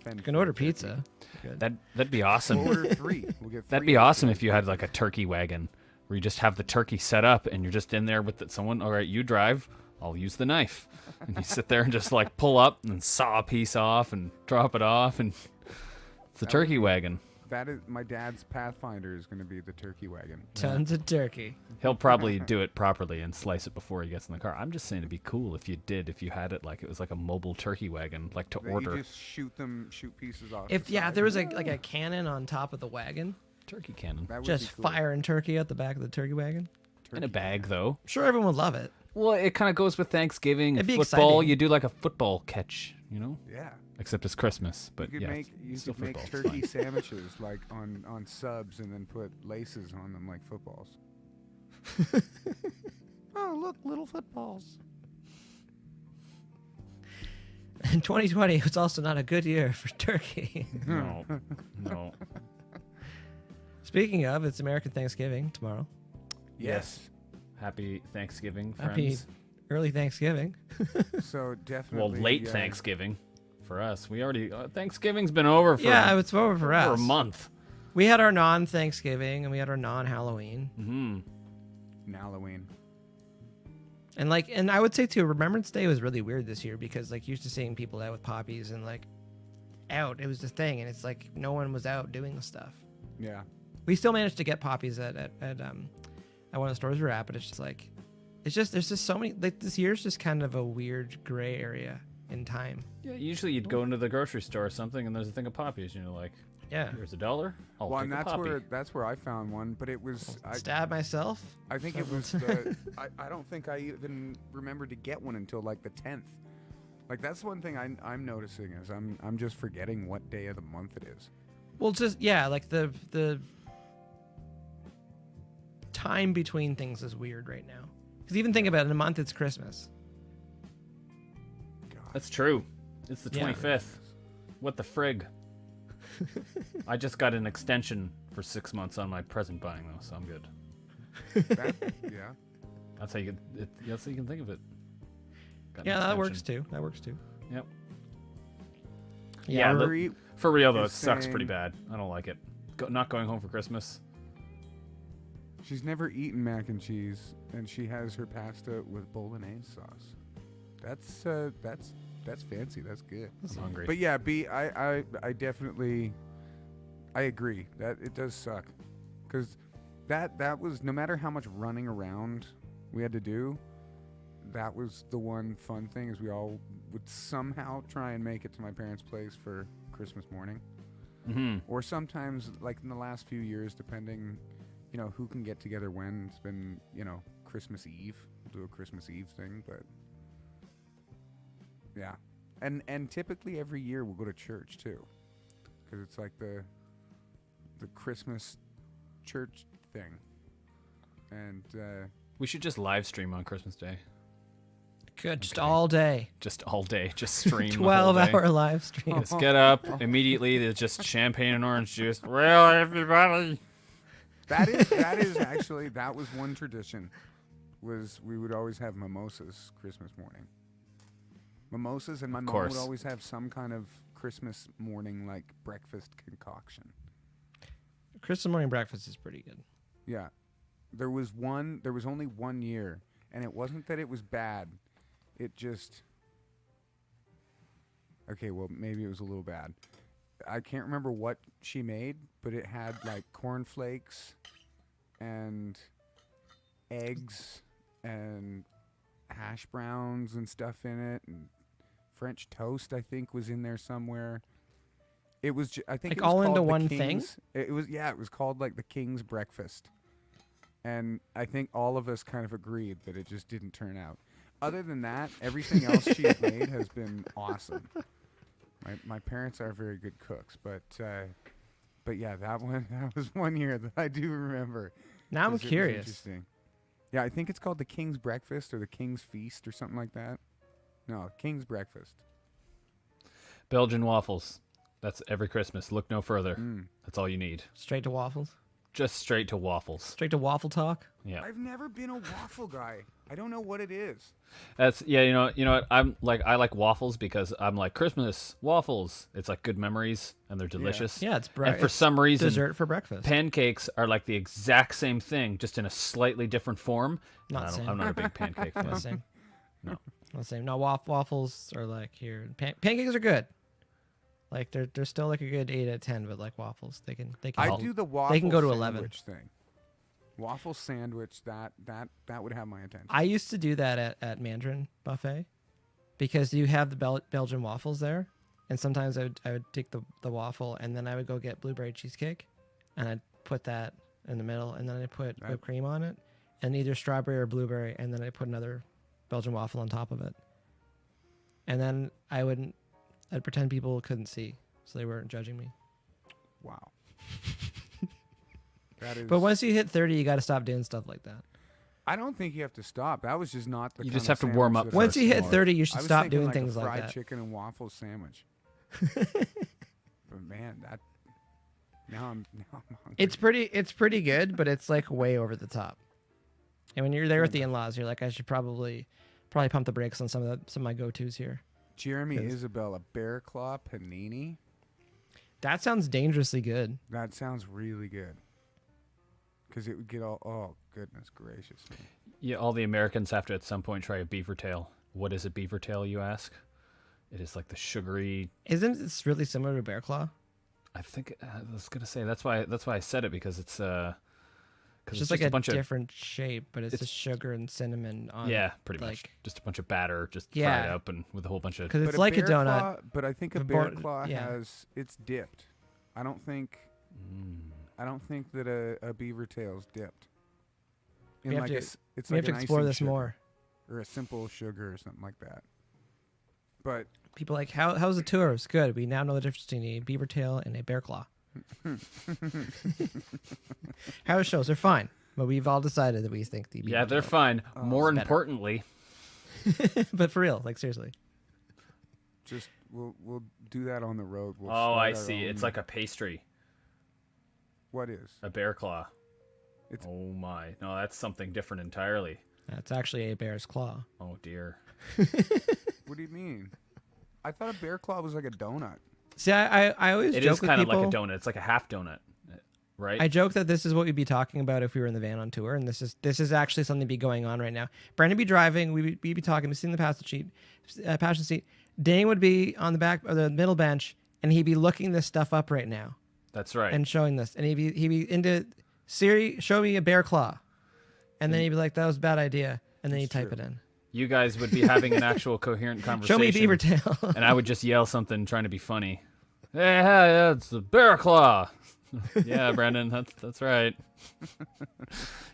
fend. You can for order turkey. pizza. Good. That'd be awesome. We'll order 3. We'll get 3. That'd be awesome if you had like a turkey wagon where you just have the turkey set up and you're just in there with someone. All right, you drive. I'll use the knife. And you sit there and just like pull up and saw a piece off and drop it off, and it's a turkey wagon. That is my dad's Pathfinder is going to be the turkey wagon. Tons of turkey. He'll probably do it properly and slice it before he gets in the car. I'm just saying it'd be cool if you had it like it was like a mobile turkey wagon, like to That order. You just shoot pieces off. If the side. there was like a cannon on top of the wagon, Turkey cannon. That would just be cool. firing turkey out the back of the turkey wagon. In a bag, though. Sure, everyone would love it. Well, it kind of goes with Thanksgiving, It'd be football. exciting. You do like a football catch, you know? Yeah. Except it's Christmas, but You could yeah, make still football. It's turkey fine. sandwiches like on subs and then put laces on them like footballs. Oh, look, little footballs. In 2020, it's also not a good year for turkey. No, no. Speaking of, it's American Thanksgiving tomorrow. Yes. Happy Thanksgiving, friends. Happy early Thanksgiving. So definitely. Well, late Thanksgiving for us. We already Thanksgiving's been over for Yeah, it's over for us. a month. We had our non-Thanksgiving and we had our non-Halloween. Mm-hmm. Halloween. And I would say too, Remembrance Day was really weird this year because used to seeing people out with poppies and out. It was the thing, and it's like no one was out doing the stuff. Yeah. We still managed to get poppies at one of the stores we're at, but it's just there's just so many. This year's just kind of a weird gray area in time. Yeah, usually you'd go into the grocery store or something, and there's a thing of poppies, and you're like, Yeah. here's $1. I'll Well, take and a poppy. that's where I found one, but it was Stab myself. I think it was the I don't think I even remembered to get one until like the 10th. Like that's one thing I'm noticing is I'm just forgetting what day of the month it is. Well, just the time between things is weird right now. Because even think about it, in a month it's Christmas. God. That's true. It's the Yeah. 25th. What the frig? I just got an extension for 6 months on my present buying, though, so I'm good. Yeah. That's how you can think of it. Got an Yeah, that extension. works too. That works too. Yep. Yeah, Yeah, Marie For real, though, it is sucks saying- pretty bad. I don't like it. Not going home for Christmas. She's never eaten mac and cheese, and she has her pasta with bolognese sauce. That's fancy. That's good. I'm hungry. But yeah, I definitely I agree that it does suck, because that was no matter how much running around we had to do, that was the one fun thing is we all would somehow try and make it to my parents' place for Christmas morning, Mm-hmm. or sometimes like in the last few years, depending, who can get together when. It's been Christmas Eve. We'll do a Christmas Eve thing, but yeah. And typically every year we'll go to church too, because it's like the Christmas church thing. And We should just live stream on Christmas Day. Good, just Okay. all day. Just all day. Just stream. 12-hour live stream. Just get up immediately. There's just champagne and orange juice. Well, everybody. That is actually, that was one tradition, was we would always have mimosas Christmas morning. Mimosas, and my mom course. would always have some kind of Christmas morning, like, breakfast concoction. Christmas morning breakfast is pretty good. Yeah. There was only 1 year, and it wasn't that it was bad. It just, okay, well, maybe it was a little bad. I can't remember what she made, but it had like cornflakes and eggs and hash browns and stuff in it, and French toast, I think, was in there somewhere. It was, I think, Like it was all called into the one thing? King's- It was, yeah, it was called like the King's Breakfast, and I think all of us kind of agreed that it just didn't turn out. Other than that, everything else she's made has been awesome. My parents are very good cooks, but yeah, that was 1 year that I do remember. Now I'm 'cause it was curious. interesting. Yeah, I think it's called the King's Breakfast or the King's Feast or something like that. No, King's Breakfast. Belgian waffles. That's every Christmas. Look no further. Mm. That's all you need. Straight to waffles. Just straight to waffles. Straight to waffle talk. Yeah. I've never been a waffle guy. I don't know what it is. That's yeah. You know what? I like waffles because I'm like Christmas waffles. It's like good memories and they're delicious. Yeah, it's And for some reason, dessert for breakfast. pancakes are like the exact same thing, just in a slightly different form. Not I same. I'm not a big pancake Not the fan. same. No. Not the same. No, waffles are like here. Pancakes are good. Like they're still like a good 8 out of 10, but like waffles, they can. I help. do the waffle They can go to 11. sandwich thing. Waffle sandwich, that would have my attention. I used to do that at Mandarin Buffet because you have the Belgian waffles there, and sometimes I would take the waffle and then I would go get blueberry cheesecake, and I'd put that in the middle, and then I put whipped cream on it, and either strawberry or blueberry, and then I put another Belgian waffle on top of it, and then I'd pretend people couldn't see, so they weren't judging me. Wow. That is. But once you hit 30, you got to stop doing stuff like that. I don't think you have to stop. That was just not the. You kind just of have to warm sandwich up that I Once you hit wanted. 30, you I should was stop thinking doing like things a like fried that. chicken and waffle sandwich. But man, that. Now I'm hungry. It's pretty good, but it's like way over the top. And when you're there with the in-laws, you're like, I should probably pump the brakes on some of my go-tos here. Jeremy 'Cause- Isabel, a bear claw panini. That sounds dangerously good. That sounds really good. Because it would get all. Oh goodness gracious me. Yeah, all the Americans have to at some point try a beaver tail. What is a beaver tail, you ask? It is like the sugary. Isn't it really similar to bear claw? I think I was gonna say that's why I said it because it's It's because just like a different shape, but it's just sugar and cinnamon on. yeah, pretty like, much just a bunch of batter just Yeah. fried up and with a whole bunch of because it's But like a bear donut. claw- but I think a The bear bar- claw yeah. it's dipped. I don't think that a beaver tail's dipped. In We have like to- it's We like have to an explore icing this sugar, more. or a simple sugar or something like that. But People are like, how's the tour? It's good. We now know the difference between a beaver tail and a bear claw. How shows? They're fine, but we've all decided that we think the beaver yeah, they're tail- fine. More better. importantly, but for real, like seriously. just we'll do that on the road. We'll oh, start I our see. own- It's like a pastry, what is? a bear claw. It's- Oh my, no, that's something different entirely. That's actually a bear's claw. Oh dear. What do you mean? I thought a bear claw was like a donut. See, I always It joke is with kind of people. like a donut. It's like a half donut, right? I joke that this is what we'd be talking about if we were in the van on tour, and this is actually something to be going on right now. Brandon would be driving, we'd be talking, we'd be sitting in the passenger seat. Dane would be on the back or the middle bench, and he'd be looking this stuff up right now That's right. and showing this, and he'd be into Siri, show me a bear claw, and then he'd be like, that was a bad idea, and then he'd type it in. You guys would be having an actual coherent conversation. Show me beaver tail. And I would just yell something trying to be funny. Hey, it's a bear claw. Yeah, Brandon, that's right.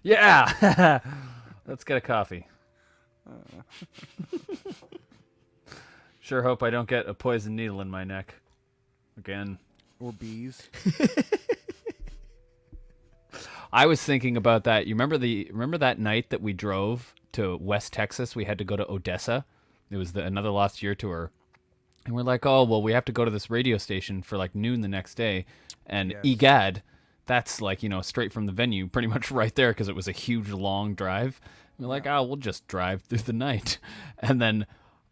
Yeah. Let's get a coffee. Sure hope I don't get a poison needle in my neck again. Or bees. I was thinking about that. You remember that night that we drove to West Texas. We had to go to Odessa. It was another Lost Year tour. And we're like, oh, well, we have to go to this radio station for like noon the next day. And Yes. egad, that's like, straight from the venue, pretty much right there, because it was a huge, long drive. We're like, oh, we'll just drive through the night. And then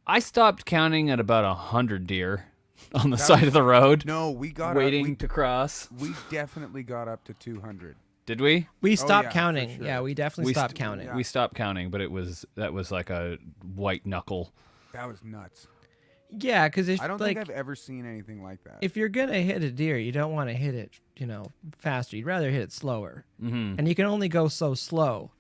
I stopped counting at about 100 deer on the side of the road. No, we got waiting to cross. We definitely got up to 200. Did we? We stopped yeah, for counting. sure. Yeah, we definitely stopped counting. Yeah. We stopped counting, but that was like a white knuckle. That was nuts. Yeah, because if I don't like think I've ever seen anything like that. if you're gonna hit a deer, you don't want to hit it, faster. You'd rather hit it slower. Mm-hmm. And you can only go so slow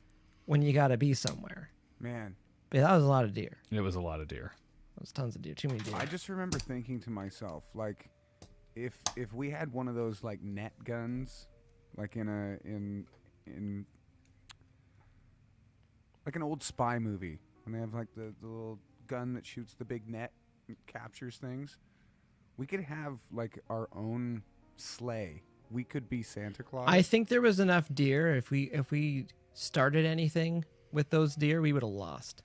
when you gotta be somewhere. Man, But that was a lot of deer. It was a lot of deer. That was tons of deer. Too many deer. I just remember thinking to myself, like, if we had one of those like net guns, like in like an old spy movie, when they have like the little gun that shoots the big net and captures things, we could have like our own sleigh. We could be Santa Claus. I think there was enough deer. If we started anything with those deer, we would have lost.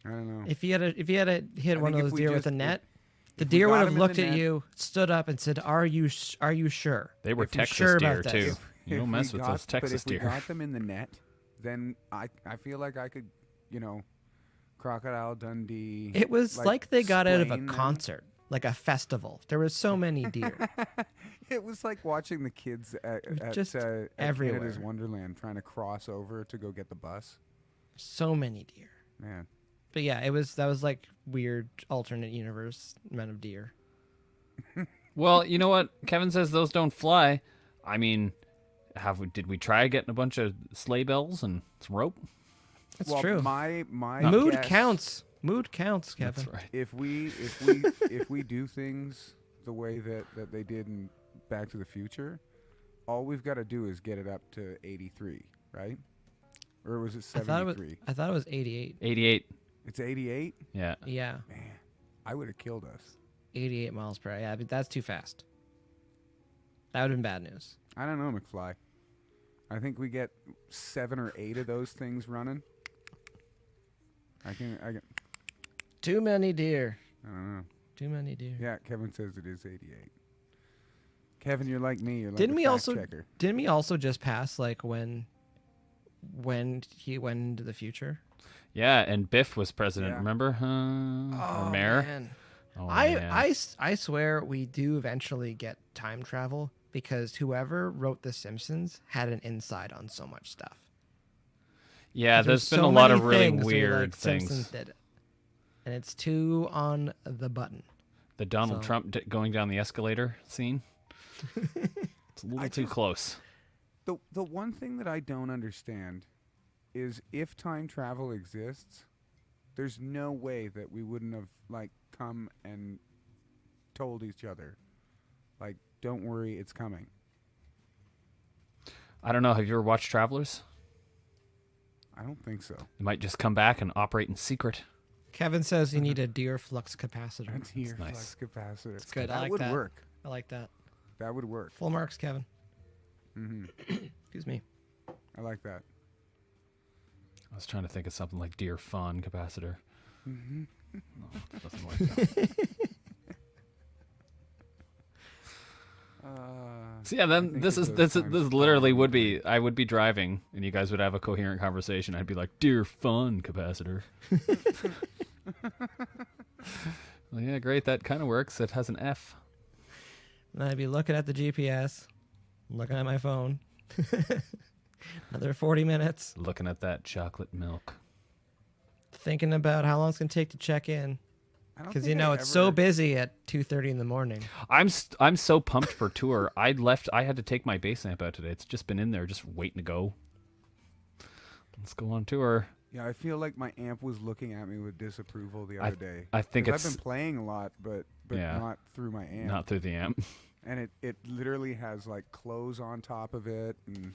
I don't know. If you had hit I one of think those if we deer with just- a net, the if we deer would got have 'em in looked the at net- you, stood up, and said, "Are you sure?" They were If you're Texas sure deer about too. this. You don't mess with those Texas but if deer. we got them in the net, then I feel like I could, Crocodile Dundee. It was like they got out of a explain them. concert, like a festival. There were so many deer. It was like watching the kids at just at everywhere. Canada's Wonderland trying to cross over to go get the bus. So many deer. Man, But yeah, that was like weird alternate universe amount of deer. Well, you know what? Kevin says those don't fly. I mean, did we try getting a bunch of sleigh bells and some rope? That's well, true. My Mood guess, counts. Mood counts, Kevin. That's right. If we do things the way that they did in Back to the Future, all we've got to do is get it up to 83, right? Or was it I thought 73? I thought it was 88. 88. It's 88. Yeah. Yeah, Man, I would have killed us. 88 miles per hour. Yeah, but that's too fast. That would have been bad news. I don't know, McFly. I think we get 7 or 8 of those things running. I can. Too many deer. I don't know. Too many deer. Yeah, Kevin says it is 88. Kevin, you're like me. You're like Didn't a we fact also checker. didn't we also just pass like when he went into the future? Yeah, and Biff was president, Yeah. remember? Or mayor? Man. Oh, man. I swear we do eventually get time travel because whoever wrote The Simpsons had an insight on so much stuff. Yeah, There's there's been so a lot many of really things where, weird like, Simpsons things. did it. And it's too on the button. The Donald So- Trump going down the escalator scene. It's a little too close. The one thing that I don't understand is if time travel exists, there's no way that we wouldn't have like come and told each other, like, don't worry, it's coming. I don't know. Have you ever watched Travelers? I don't think so. They might just come back and operate in secret. Kevin says you need a dear flux capacitor. That's here, nice. flux capacitor. It's good. I That like would that. work. I like that. That would work. Full marks, Kevin. Hmm Excuse me. I like that. I was trying to think of something like Dear Fun capacitor. Mm-hmm. No, it doesn't work. That. So yeah, I then think this it is goes this times literally five. would be I would be driving and you guys would have a coherent conversation. I'd be like, "Dear Fun capacitor." Well, yeah, great. That kind of works. It has an F. And I'd be looking at the GPS, looking at my phone. Another 40 minutes, Looking at that chocolate milk. thinking about how long it's going to take to check in. I don't Because, think I it's so ever- busy at 2:30 in the morning. I'm so pumped for tour. I had to take my bass amp out today. It's just been in there, just waiting to go. Let's go on tour. Yeah, I feel like my amp was looking at me with disapproval the other day. I think 'Cause it's I've been playing a lot, but Yeah. not through my amp. not through the amp. And it literally has like clothes on top of it, and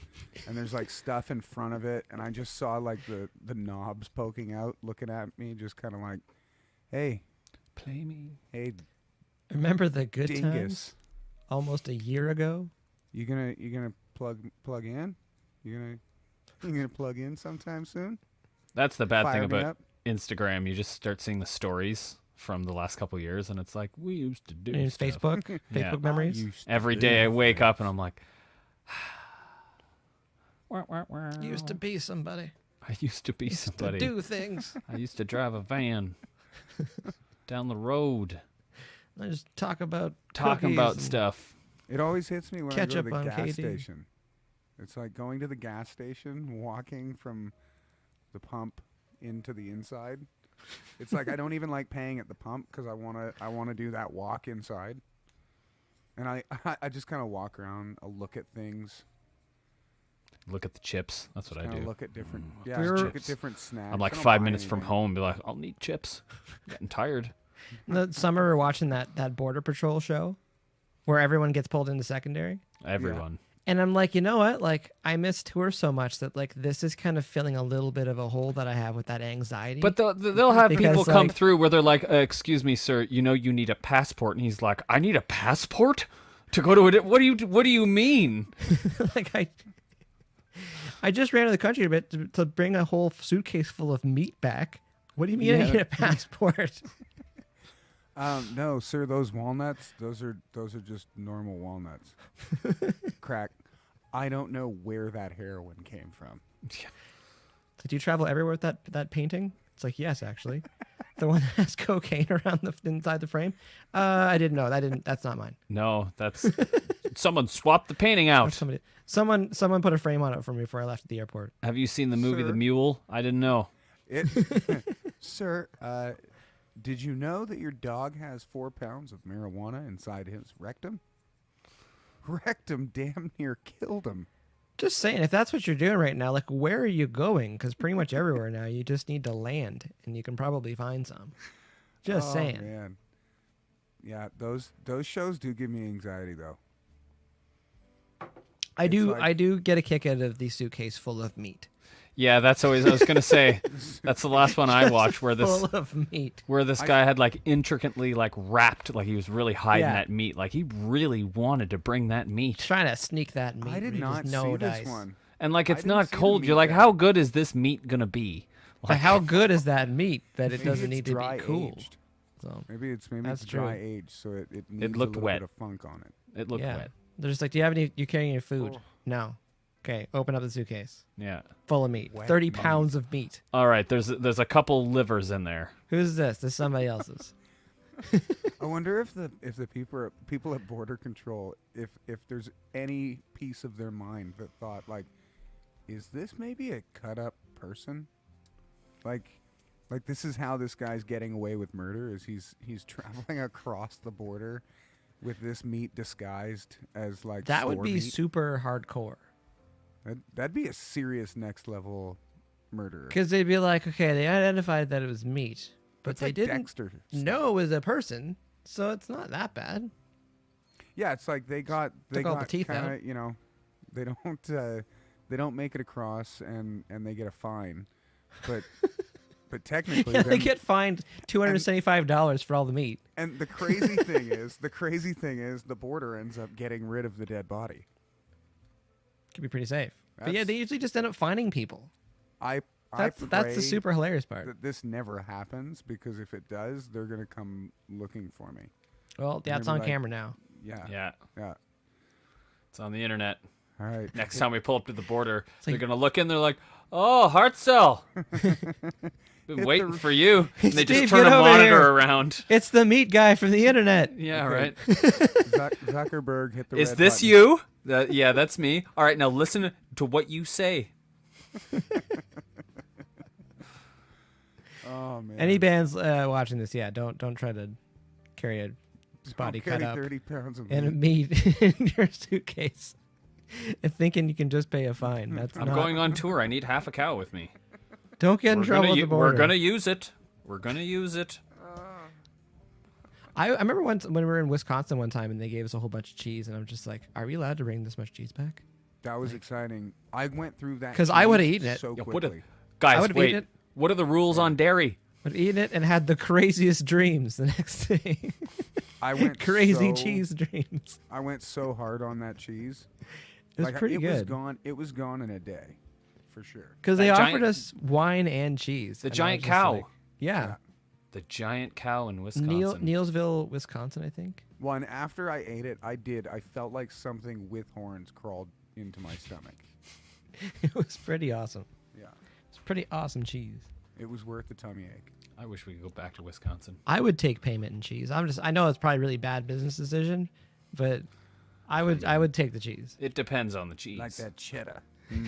there's like stuff in front of it, and I just saw like the knobs poking out, looking at me, just kind of like, hey, Play me. hey, Remember the good times dingus, almost a year ago? you gonna plug in? You gonna You gonna plug in sometime soon? That's the bad Fire thing me about up. Instagram. You just start seeing the stories from the last couple years, and it's like we used to do Use stuff. Facebook, Yeah. Facebook memories. Every day I wake up and I'm like, Used to be somebody. I used to be Used somebody. to do things. I used to drive a van down the road, I just talk about talking cookies about and- stuff. It always hits me when I go to Ketchup the on gas KD. station. It's like going to the gas station, walking from the pump into the inside. It's like I don't even like paying at the pump because I wanna do that walk inside. And I just kind of walk around, I'll look at things, Look at the chips. That's what I kind of do. look at different We were- look at different snacks. I'm like I don't 5 buy minutes from anything. home. Be like, I'll need chips. Getting tired. The summer we're watching that Border Patrol show where everyone gets pulled into secondary. Everyone. And I'm like, you know what? Like, I miss tour so much that, like, this is kind of filling a little bit of a hole that I have with that anxiety. But they'll have Because, people come like- through where they're like, "Excuse me, sir. You know you need a passport." And he's like, "I need a passport to go to a. What do you mean?" like, I just ran to the country a bit to bring a whole suitcase full of meat back. What do you mean I Yeah. need a passport? No, sir. Those walnuts, those are just normal walnuts. Crack. I don't know where that heroin came from. Did you travel everywhere with that painting? It's like, yes, actually. The one that has cocaine around inside the frame. I didn't know. That's not mine. No, that's someone swapped the painting Or out. someone put a frame on it for me before I left at the airport. Have you seen the movie Sir. The Mule? I didn't know. Sir, did you know that your dog has 4 pounds of marijuana inside his rectum? Rectum damn near killed him. Just saying, if that's what you're doing right now, like, where are you going? Because pretty much everywhere now, you just need to land, and you can probably find some. Just Oh, saying. man. Yeah, those shows do give me anxiety though. I It's do. like- I do get a kick out of the suitcase full of meat. Yeah, that's always. I was gonna say that's the last one I watched where Full of meat. this guy had like intricately like wrapped, like he was really hiding Yeah. that meat. Like he really wanted to bring that meat. Trying to sneak that meat. I did where you not just see no this dice. one. And like I it's didn't not see the cold. meat You're like, there. how good is this meat gonna be? But how good is that meat that it Maybe doesn't it's need to dry be cool? aged. So Maybe That's it's dry true. aged, so it needs looked a little wet. bit of funk on it. It looked yeah, wet. they're just like, do you have any? You carrying any food? Oh. No. Okay, open up the suitcase. Yeah. Full of meat. Wet 30 meat. pounds of meat. All right. There's a couple livers in there. Who's this? This is somebody else's. I wonder if the people at Border Control, if there's any piece of their mind that thought like, is this maybe a cut up person? Like this is how this guy's getting away with murder, is he's traveling across the border with this meat disguised as like That would store be meat. super hardcore. That'd be a serious next level murderer. Because they'd be like, okay, they identified that it was meat, but It's they like didn't Dexter stuff. know it was a person, so it's not that bad. Yeah, it's like they got Took all the teeth kinda, out. you know, they don't make it across and they get a fine, but technically Yeah, they them- get fined $275 for all the meat. and the crazy thing is the border ends up getting rid of the dead body. Could be pretty safe. But yeah, That's- they usually just end up finding people. I That's the pray super hilarious part. that this never happens, because if it does, they're gonna come looking for me. Well, They're that's gonna on be like- camera now. Yeah, Yeah. yeah. It's on the internet. All right. Next time we pull up to the border, they're like- gonna look in. They're like, "Oh, heart cell. Been waiting for you." And they Steve, just turn get a over monitor here. around. It's the meat guy from the internet. Yeah, Okay. right. Zuckerberg hit the Is red this button. you? Yeah, that's me. All right, now listen to what you say. Oh man. Any bands watching this, yeah, don't try to carry a Don't body carry cut up 30 pounds of and meat. meat in your suitcase and thinking you can just pay a fine. That's I'm not. going on tour. I need half a cow with me. Don't get in trouble at the border. We're gonna use it. We're gonna use it. I remember once when we were in Wisconsin one time and they gave us a whole bunch of cheese and I'm just like, are we allowed to bring this much cheese back? That was exciting. I went through that 'Cause I would've cheese eaten it. so Yeah, quickly. Guys, would've wait. eaten it. What are the rules on dairy? But eating it and had the craziest dreams the next day. I went Crazy so- cheese dreams. I went so hard on that cheese. It was pretty it good. Was gone. It was gone in a day. for sure. Because they That offered giant- us wine and cheese. The and I giant was just cow. like, yeah. Yeah. The giant cow in Wisconsin. Neilsville, Wisconsin, I think. Well, and after I ate it, I felt like something with horns crawled into my stomach. It was pretty awesome. Yeah. It's pretty awesome cheese. It was worth the tummy ache. I wish we could go back to Wisconsin. I would take payment in cheese. I know it's probably a really bad business decision, but I would take the cheese. It depends on the cheese. Like that cheddar. Give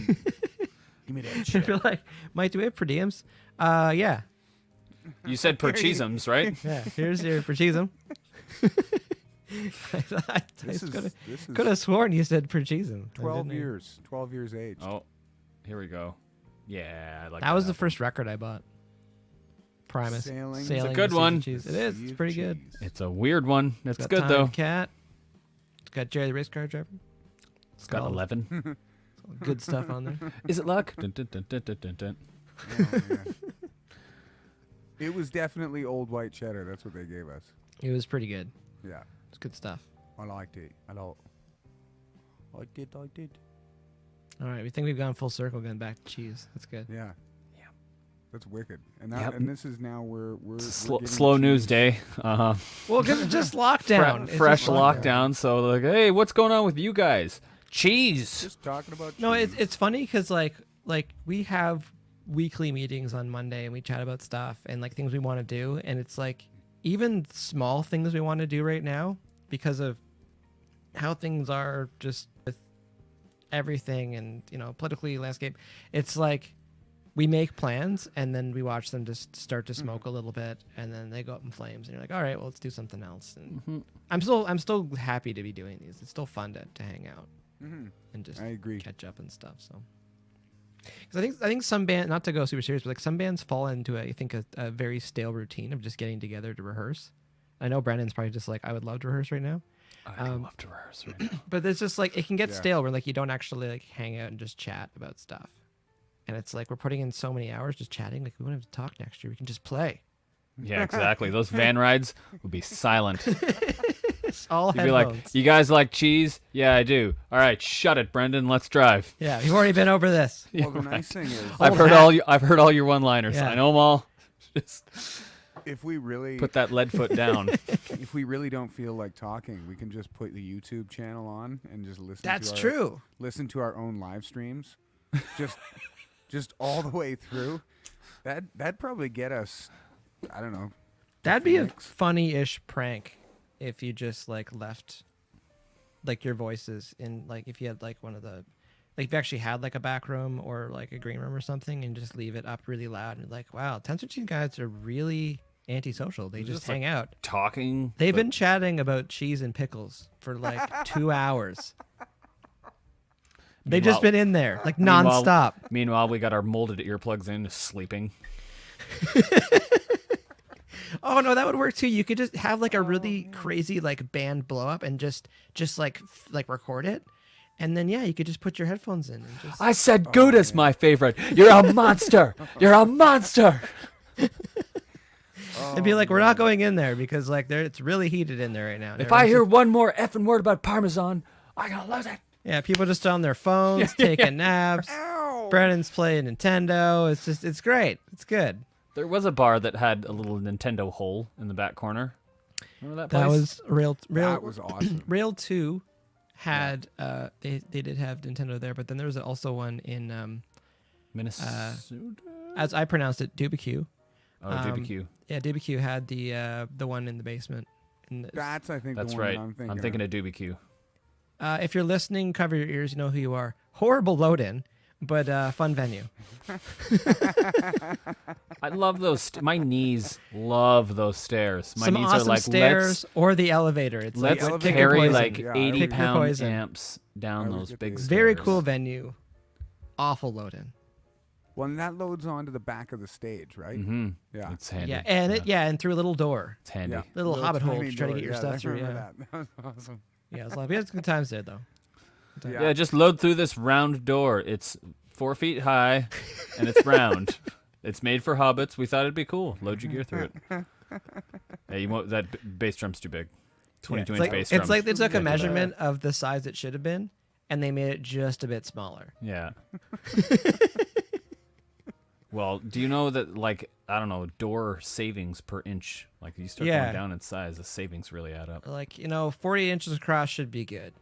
me that I cheddar. feel like, Mike, do we have per diems? Yeah. You said per cheesums, right? Yeah. Here's your per cheesem. I This could have sworn you said per cheesem. 12 years. 12 years age. Oh, here we go. Yeah, I like That was the apple. first record I bought. Primus. Sailing. It's a Sailing good the one. Cheese. It is. It's pretty good. It's a weird one. It's got good Time though. Cat. It's got Jerry the race car driver. It's got all 11. good stuff on there. Is it luck? Dun, dun, dun, dun, dun, dun, dun. Oh, man. It was definitely old white cheddar. That's what they gave us. It was pretty good. Yeah. It's good stuff. I liked it. I did. All right, we think we've gone full circle, going back to cheese. That's good. Yeah. Yeah. That's wicked. And that, Yep. and this is now we're Slow news day. Well, because it's just lockdown. It's Fresh just lockdown. So like, hey, what's going on with you guys? Cheese. Just talking about No, cheese. it's funny because like we have weekly meetings on Monday and we chat about stuff and like things we want to do, and it's like even small things we want to do right now because of how things are just with everything and politically landscape. It's like we make plans and then we watch them just start to smoke a little bit and then they go up in flames and you're like, all right, well, let's do something else. And I'm still happy to be doing these. It's still fun to hang out and just I agree. catch up and stuff. So, because I think some band, not to go super serious, but like some bands fall into a very stale routine of just getting together to rehearse. I know Brandon's probably just like, I would love to rehearse right now, I love to rehearse right now. but it's just like it can get Yeah. stale where like you don't actually like hang out and just chat about stuff. And it's like we're putting in so many hours just chatting. Like we won't have to talk next year. We can just play. Yeah, exactly. Those van rides would be silent. It's all You'd be headphones. like, you guys like cheese? Yeah, I do. All right, shut it, Brendan. Let's drive. Yeah, we've already been over this. Well, the nice thing is, I've heard all your one-liners. Yeah. I know them all. Just if we really put that lead foot down. if we really don't feel like talking, we can just put the YouTube channel on and just listen. That's to true. Listen to our own live streams, just all the way through. That'd probably get us. I don't know. That'd be a Phoenix. funny-ish prank if you just like left like your voices in, like if you had like one of the, like if you actually had like a back room or like a green room or something and just leave it up really loud and like, wow, Tensor Cheese guys are really antisocial. They just hang out. Talking. They've but been chatting about cheese and pickles for like 2 hours. They've just Meanwhile- been in there like meanwhile- nonstop. Meanwhile, we got our molded earplugs in, just sleeping. Oh no, that would work too. You could just have like a really crazy like band blow up and just like record it, and then yeah, you could just put your headphones in and just. I said Gouda's my favorite. You're a monster. You're a monster. It'd be like we're not going in there because like it's really heated in there right now. If I hear one more effing word about Parmesan, I'm gonna lose it. yeah, people just on their phones taking naps. Ow! Brennan's playing Nintendo. It's great. It's good. There was a bar that had a little Nintendo hole in the back corner. Remember that place? That was real. That was awesome. Rail 2 had they did have Nintendo there, but then there was also one in Minnesota. as I pronounced it, Dubicue. Oh, DBQ. Yeah, Dubicue had the one in the basement. And That's I think That's the one right. I'm thinking. I'm thinking of DBQ. if you're listening, cover your ears. You know who you are. Horrible load-in, but fun venue. I love those. My knees love those stairs. My Some knees awesome are like, stairs or the elevator. It's let's like pick your carry poison. like Yeah, I 80 would- Pick your pound poison. amps I down would those get big the- stairs. Very cool venue. Awful load-in. Well, and that loads onto the back of the stage, right? Mm-hmm. Yeah. It's handy. Yeah, and through a little door. It's handy. Yeah. Little hobbit hole tiny to try to door. get your Yeah, stuff I through, remember That. That was awesome. Yeah, it's a lot. We had some good times there though. Yeah, just load through this round door. It's 4 feet high, and it's round. It's made for hobbits. We thought it'd be cool. Load your gear through it. Hey, you want that bass drum's too big. 22-inch bass drum. It's like they took a Yeah. measurement of the size it should have been, and they made it just a bit smaller. Yeah. Well, do you know that, like, I don't know, door savings per inch, like you start Yeah. going down in size, the savings really add up. Like, 40 inches across should be good.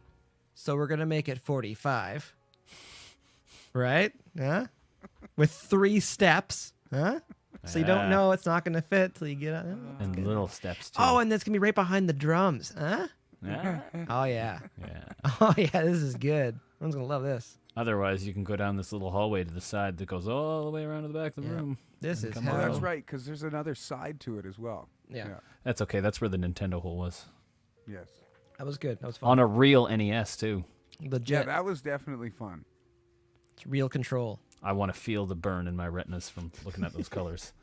So we're going to make it 45. Right? Huh? With 3 steps. Huh? So you don't Yeah. know it's not going to fit till you get out. And little steps, too. Oh, and that's going to be right behind the drums. Huh? Yeah. Oh, yeah. Yeah. Oh, yeah, this is good. Everyone's going to love this. Otherwise, you can go down this little hallway to the side that goes all the way around to the back of the Yeah. room. This And is come Oh, hell. that's right, because there's another side to it as well. Yeah. That's okay. That's where the Nintendo hole was. Yes. That was good. That was fun. On a real NES, too. Legit. Yeah, that was definitely fun. It's real control. I want to feel the burn in my retinas from looking at those colors.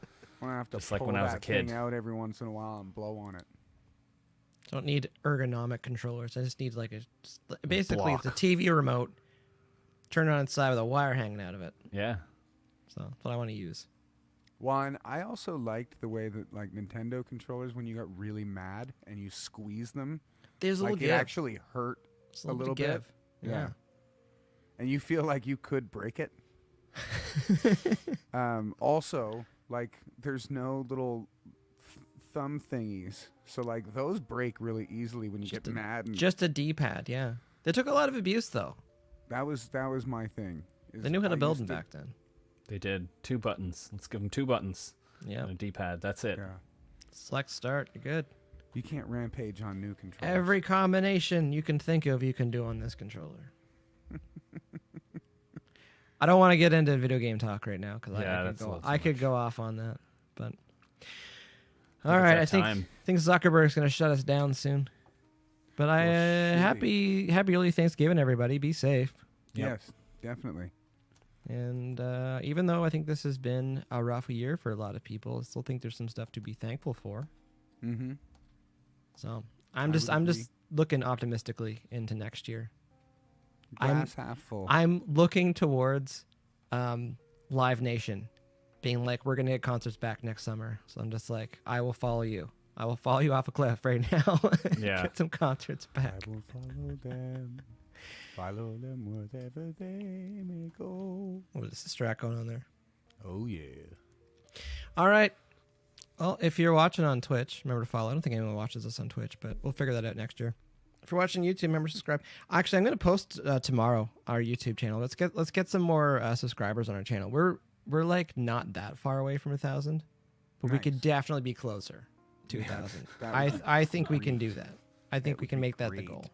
I'm gonna have to Just like pull when I was a that kid. thing out every once in a while and blow on it. Don't need ergonomic controllers. I just need basically it's a block. TV remote. Turn it on its side with a wire hanging out of it. Yeah. So that's what I want to use. One, I also liked the way that like Nintendo controllers, when you got really mad and you squeeze them, There's a like little it give. actually hurt It's a little bit. give. Yeah. and you feel like you could break it. Also, like there's no little thumb thingies, so like those break really easily when you get mad. And Just a D-pad. Yeah. They took a lot of abuse though. that was my thing. is They knew how to I build used them back then. They did. 2 buttons. Let's give them 2 buttons. Yeah. And a D-pad. That's it. Yeah, Select, start. You're good. you can't rampage on new controllers. Every combination you can think of, you can do on this controller. I don't want to get into video game talk right now because Yeah, that's a little too I could go off on that. But all it's right, that I time. think Zuckerberg's going to shut us down soon. But happy early Thanksgiving, everybody. Be safe. Yes, definitely. And even though I think this has been a rough year for a lot of people, I still think there's some stuff to be thankful for. Mm-hmm. So I I'm would just looking optimistically into next year. Glass half full. I'm looking towards Live Nation being like, we're gonna get concerts back next summer. So I'm just like, I will follow you. I will follow you off a cliff right now. Yeah. Get some concerts back. I will follow them wherever they may go. What is this track going on there? Oh yeah. All right. Well, if you're watching on Twitch, remember to follow. I don't think anyone watches us on Twitch, but we'll figure that out next year. If you're watching YouTube, remember to subscribe. Actually, I'm going to post tomorrow our YouTube channel. Let's get some more subscribers on our channel. We're like not that far away from 1,000, but we could Nice. definitely be closer to Yeah, 1,000. that would I think we be can great. do that. I think That we would can be make that the great. goal.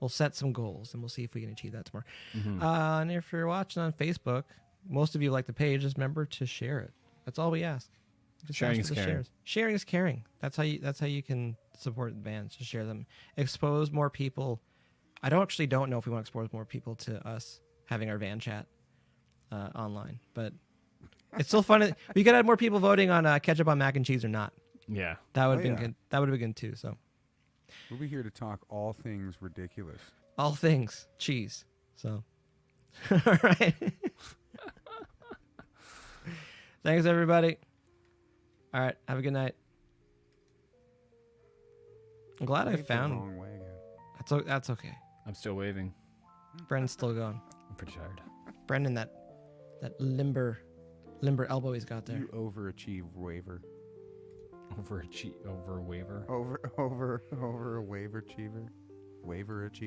We'll set some goals and we'll see if we can achieve that tomorrow. Mhm. And if you're watching on Facebook, most of you like the page. Just remember to share it. That's all we ask. Just Sharing ask for is the caring. shares. Sharing is caring. That's how you can support the bands. Just share them. Expose more people. I don't know if we want to expose more people to us having our van chat online, but it's still fun. We could have more people voting on ketchup on mac and cheese or not. Yeah. That would Oh, have been yeah. good. That would have been good too. So We'll be here to talk all things ridiculous. all things cheese. So all right. Thanks everybody. All right. Have a good night. I'm glad I Waved the found. wrong way again. That's okay. I'm still waving. Brendan's still going. I'm pretty tired. Brendan, that limber elbow he's got there. You overachieve waiver. Over a waiver. Over a waiver achiever. Waiver achiever.